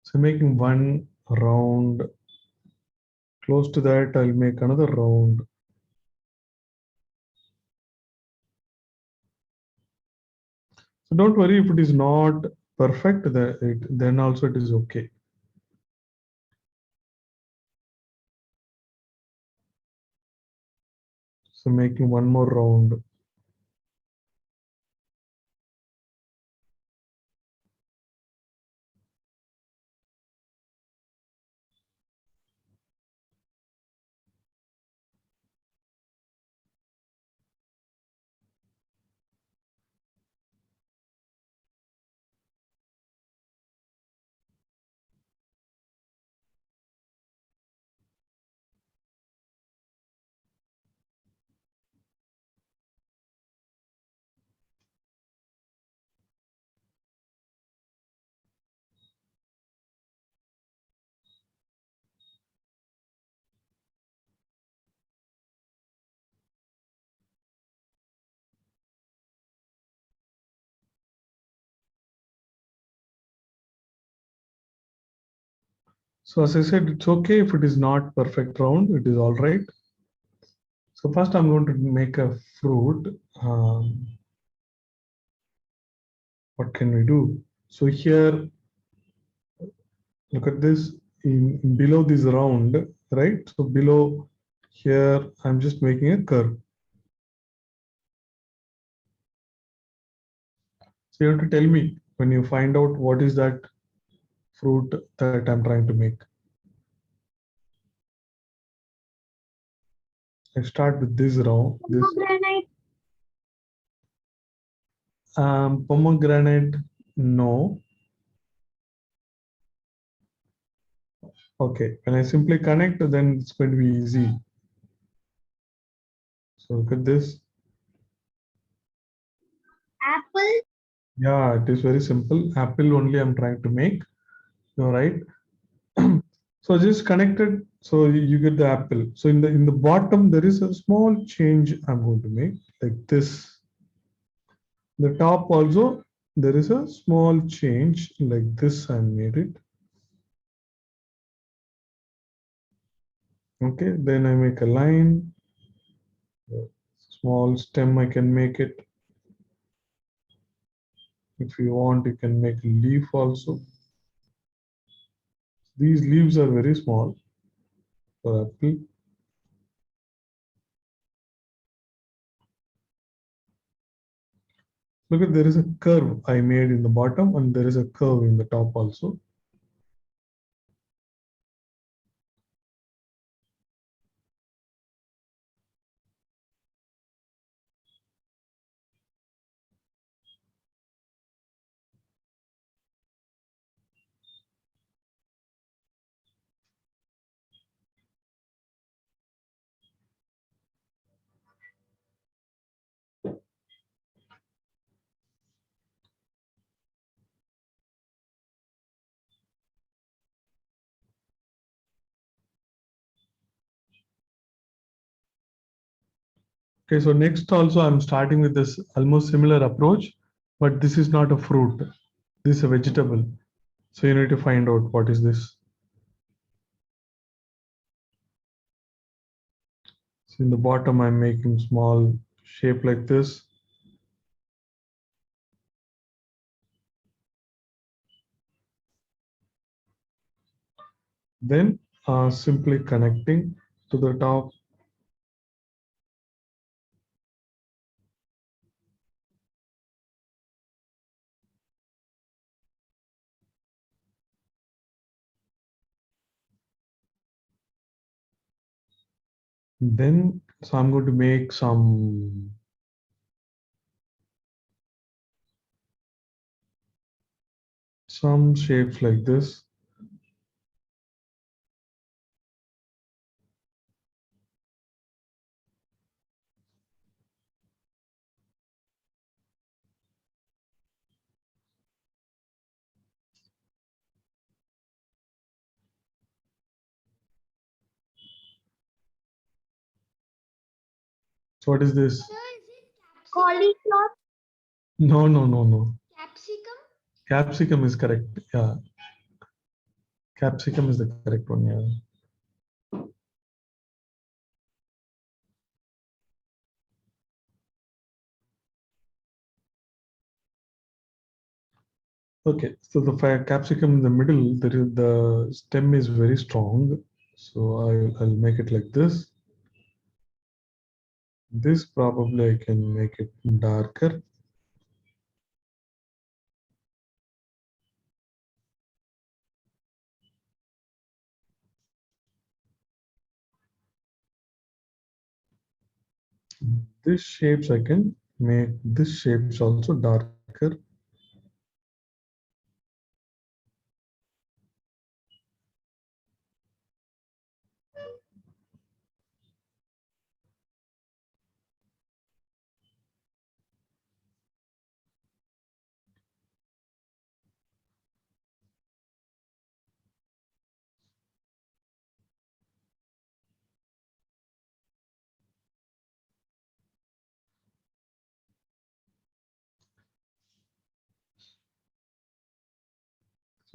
So making 1 round. Close to that, I'll make another round. So don't worry if it is not perfect, then also it is okay. So making 1 more round. So as I said, it's okay if it is not perfect round, it is all right. So first I'm going to make a fruit. What can we do? So here, look at this in below this round, right? So below here, I'm just making a curve. So you have to tell me when you find out what is that fruit that I'm trying to make. I start with this round. This Pomegranate. pomegranate, no. Okay, when I simply connect, then it's going to be easy. So look at this. Apple. Yeah, it is very simple. Apple only I'm trying to make. You're right. So just connected, so you get the apple. So in the bottom there is a small change I'm going to make like this. The top also there is a small change like this. I made it. Okay, then I make a line. Small stem I can make it. If you want, you can make a leaf also. These leaves are very small for apple. Look at, there is a curve I made in the bottom and there is a curve in the top also. Okay, so next also I'm starting with this almost similar approach, but this is not a fruit. This is a vegetable. So you need to find out what is this. So in the bottom, I'm making small shape like this. Then simply connecting to the top. Then, so I'm going to make some shapes like this. So what is this? Sir, is it cauliflower? No, no, no, no. Capsicum? Capsicum is correct. Yeah. Capsicum is the correct one. Yeah. Okay, so the capsicum in the middle, the stem is very strong. So I'll make it like this. This probably I can make it darker. These shapes I can make this shapes also darker.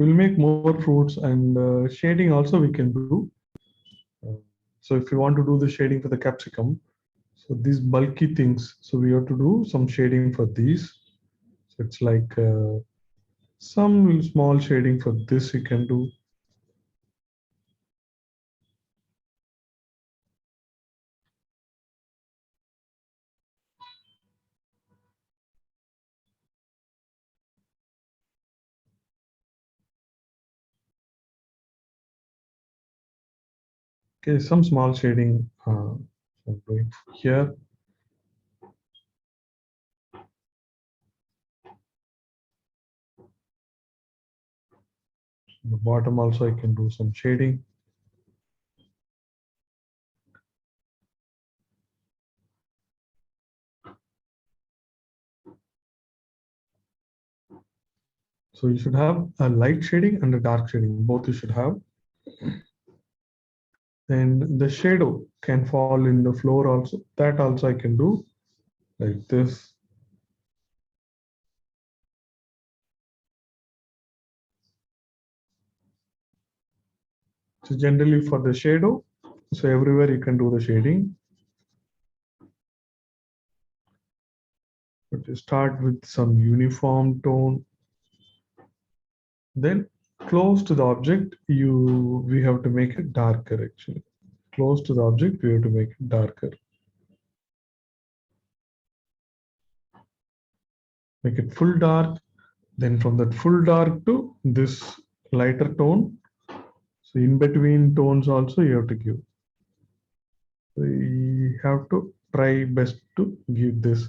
we'll make more fruits, and shading also we can do. So if you want to do the shading for the capsicum, so these bulky things, so we have to do some shading for these. So it's like some small shading for this you can do. Okay, some small shading I'm doing here. The bottom also I can do some shading. So you should have a light shading and a dark shading, both you should have. And the shadow can fall in the floor also. That also I can do like this. So generally for the shadow, so everywhere you can do the shading. But you start with some uniform tone. Then close to the object, we have to make it darker actually. Close to the object, we have to make it darker. Make it full dark. Then from that full dark to this lighter tone. So in between tones also you have to give. So you have to try best to give this.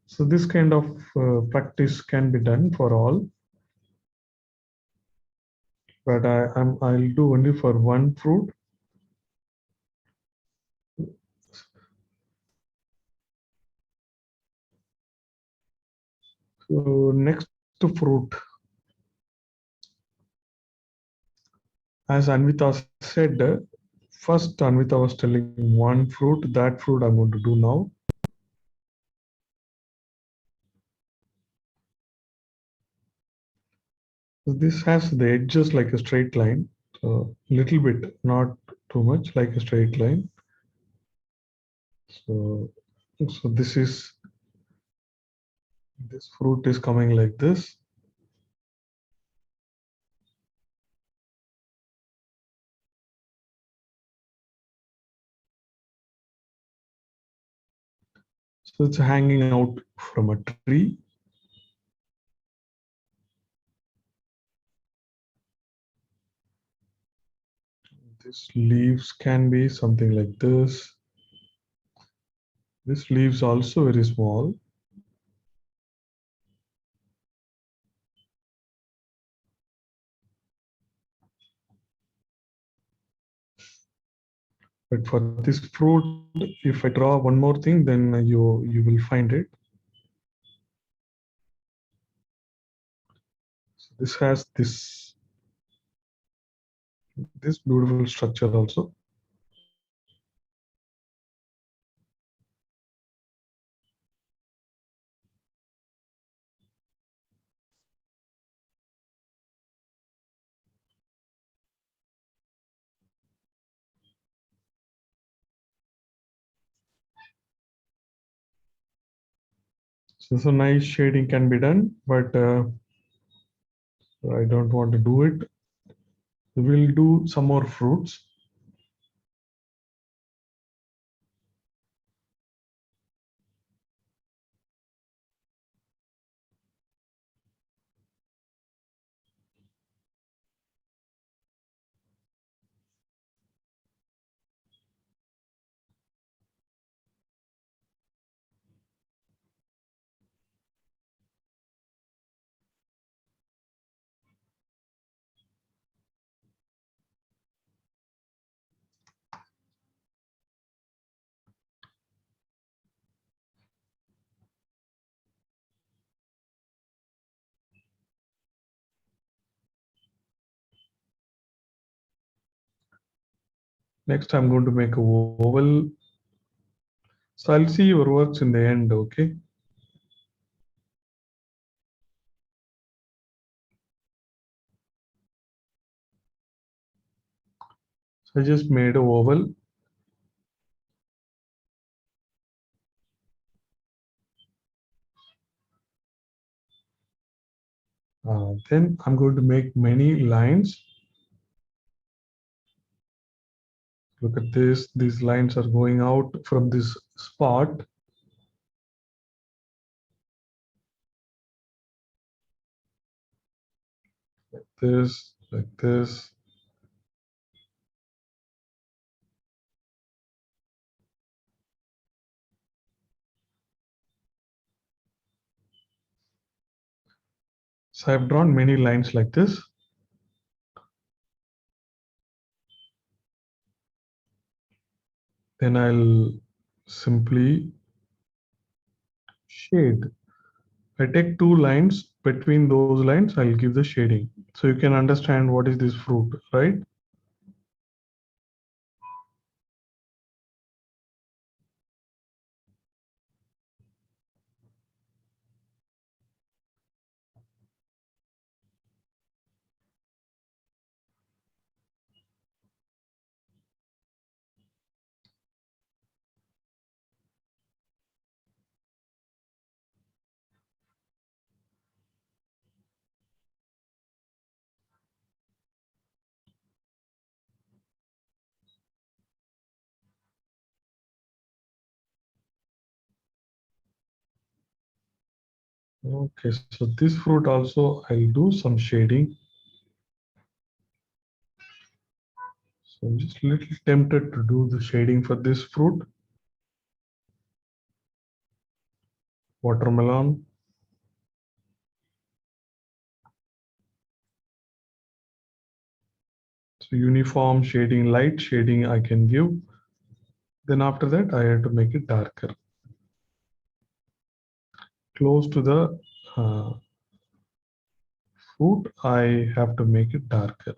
So this kind of practice can be done for all. But I'll do only for one fruit. So next to fruit. As Anvita said, first Anvita was telling one fruit, that fruit I'm going to do now. So this has the edges like a straight line, so little bit, not too much, like a straight line. So this fruit is coming like this. So it's hanging out from a tree. This leaves can be something like this. This leaves also very small. But for this fruit, if I draw one more thing, then you will find it. So this has this beautiful structure also. So nice shading can be done, but I don't want to do it. We'll do some more fruits. Next, I'm going to make a oval. So I'll see your works in the end, okay? I just made a oval. Then I'm going to make many lines. Look at this. These lines are going out from this spot. Like this. So I've drawn many lines like this. Then I'll simply shade. I take two lines, between those lines, I'll give the shading. So you can understand what is this fruit, right? Okay, so this fruit also I'll do some shading. So I'm just a little tempted to do the shading for this fruit. Watermelon. So uniform shading, light shading I can give. Then after that, I have to make it darker. Close to the fruit, I have to make it darker.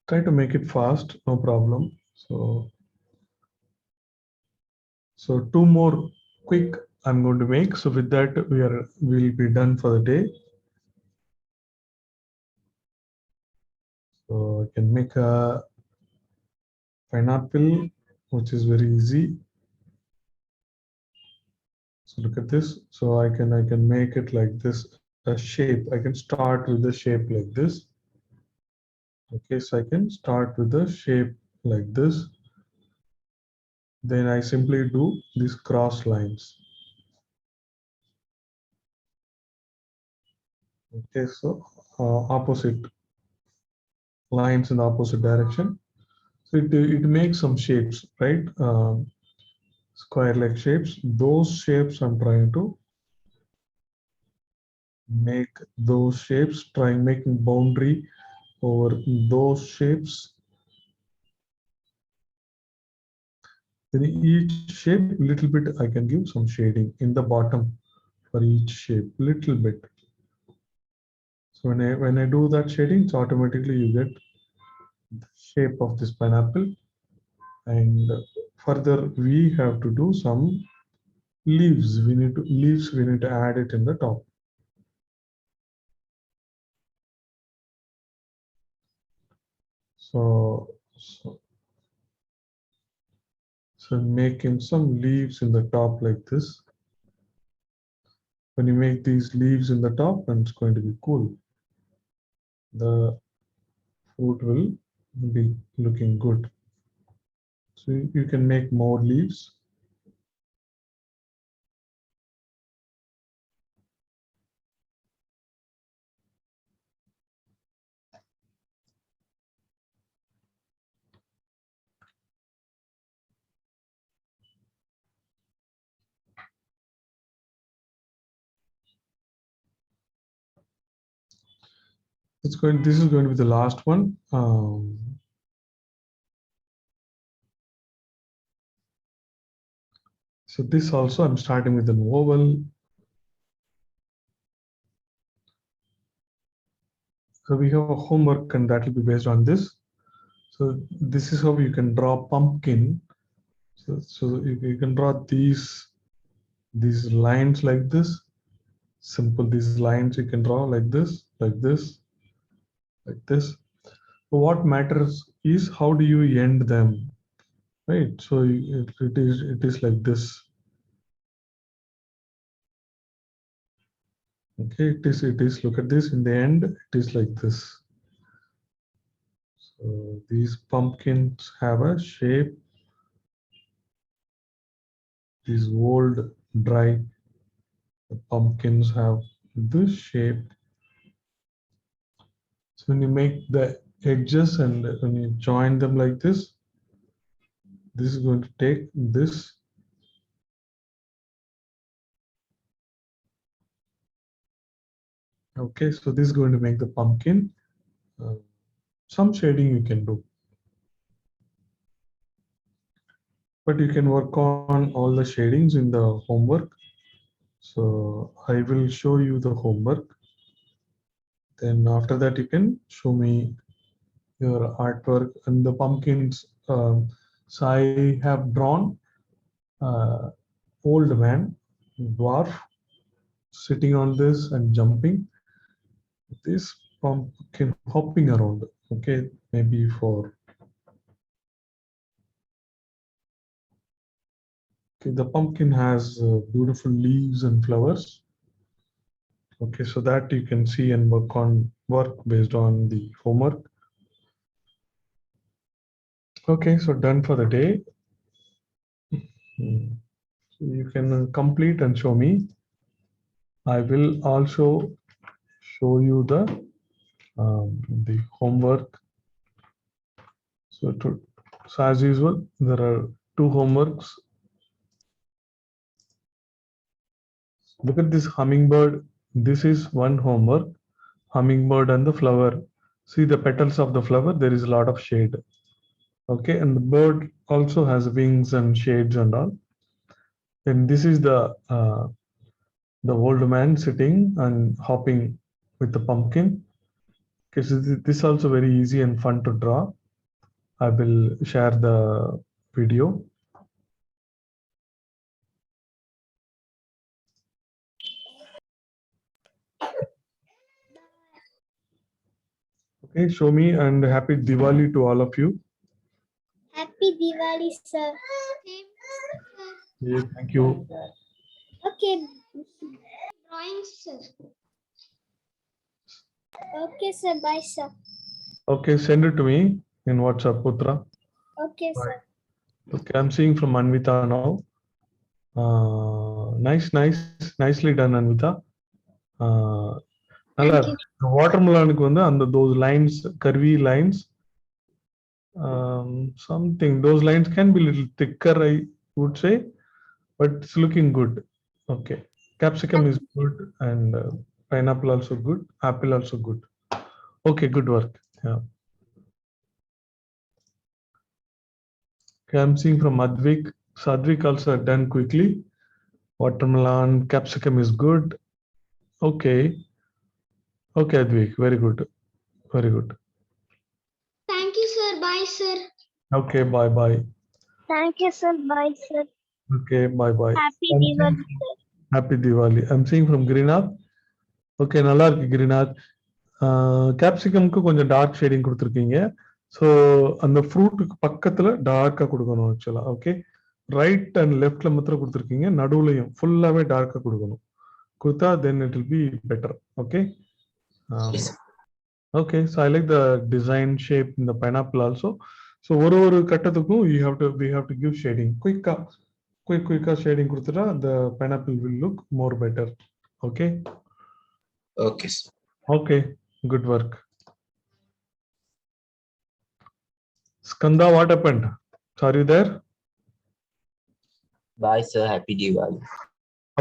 Try to make it fast, no problem. So two more quick I'm going to make. So with that, we'll be done for the day. So I can make a pineapple, which is very easy. So look at this. So I can make it like this, a shape. I can start with the shape like this. Okay, so I can start with the shape like this. Then I simply do these cross lines. Okay, so opposite lines in the opposite direction. So it makes some shapes, right? Square-like shapes. Those shapes I'm trying to make those shapes, trying making boundary over those shapes. Then each shape, little bit, I can give some shading in the bottom for each shape, little bit. So when I do that shading, so automatically you get the shape of this pineapple. And further, we have to do some leaves. We need to add it in the top. So making some leaves in the top like this. When you make these leaves in the top, then it's going to be cool. The fruit will be looking good. So you can make more leaves. This is going to be the last one. So this also, I'm starting with an oval. So we have a homework and that will be based on this. So this is how you can draw pumpkin. So you can draw these lines like this. Simple, these lines you can draw like this, like this, like this. So what matters is how do you end them, right? So it is like this. Okay, it is, look at this, in the end, it is like this. So these pumpkins have a shape. These old, dry pumpkins have this shape. So when you make the edges and when you join them like this is going to take this. Okay, so this is going to make the pumpkin. Some shading you can do. But you can work on all the shadings in the homework. So I will show you the homework. Then after that, you can show me your artwork and the pumpkins. So I have drawn old man, dwarf, sitting on this and jumping. This pumpkin hopping around. Okay, maybe for. Okay, the pumpkin has beautiful leaves and flowers. Okay, so that you can see and work based on the homework. Okay, so done for the day. So you can complete and show me. I will also show you the homework. So as usual, there are two homeworks. Look at this hummingbird. This is one homework. Hummingbird and the flower. See the petals of the flower, there is a lot of shade. Okay, and the bird also has wings and shades and all. And this is the old man sitting and hopping with the pumpkin. Okay, so this is also very easy and fun to draw. I will share the video. Okay, show me, and happy Diwali to all of you. Happy Diwali, sir. Yeah, thank you. Okay. Drawing, sir. Okay, sir. Bye, sir. Okay, send it to me in WhatsApp, Putra. Okay, Bye. sir. Okay, I'm seeing from Anvita now. Nicely done, Anvita. Thank you. The watermelon, those lines, curvy lines, something, those lines can be a little thicker, I would say, but it's looking good. Okay, capsicum is good, and pineapple also good, apple also good. Okay, good work. Yeah. Okay, I'm seeing from Advik. Sadvik also done quickly. Watermelon, capsicum is good. Okay. Okay, Advik, very good. Very good. Thank you, sir. Bye, sir. Okay, bye. Thank you, sir. Bye, sir. Okay, bye. Happy I'm Diwali, seeing- sir. Happy Diwali. I'm seeing from Greenath. Okay, நல்லா இருக்கு Greenath. கேப்சிகம்க்கு கொஞ்சம் dark shading கொடுத்துருக்கீங்க. So அந்த ஃப்ரூட்டுக்கு பக்கத்துல டார்க்கா கொடுக்கணும் ஆக்சுவலா. Okay, right and லெஃப்ட்ல மாத்திரம் கொடுத்துருக்கீங்க, நடுவுலையும் ஃபுல்லாவே டார்க்கா கொடுக்கணும். கொடுத்தா then it will be better. Okay. Okay, so I like the design shape in the pineapple also. So ஒரு கட்டத்துக்கும் we have to give shading. Quick shading கொடுத்துட்டா the pineapple will look more better. Okay. Okay, sir. Okay, good work. Skanda, what happened? Are you there? Bye, sir. Happy Diwali.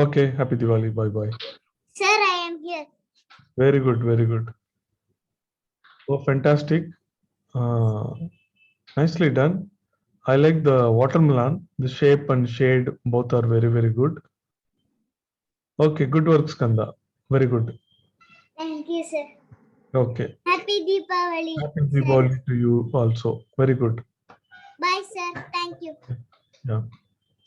Okay, happy Diwali. Bye. Sir, I am here. Very good. Oh, fantastic. Nicely done. I like the watermelon. The shape and shade both are very good. Okay, good work, Skanda. Very good. Thank you, sir. Okay. Happy Deepavali. Happy sir. Diwali to you also. Very good. Bye, sir. Thank you. Yeah.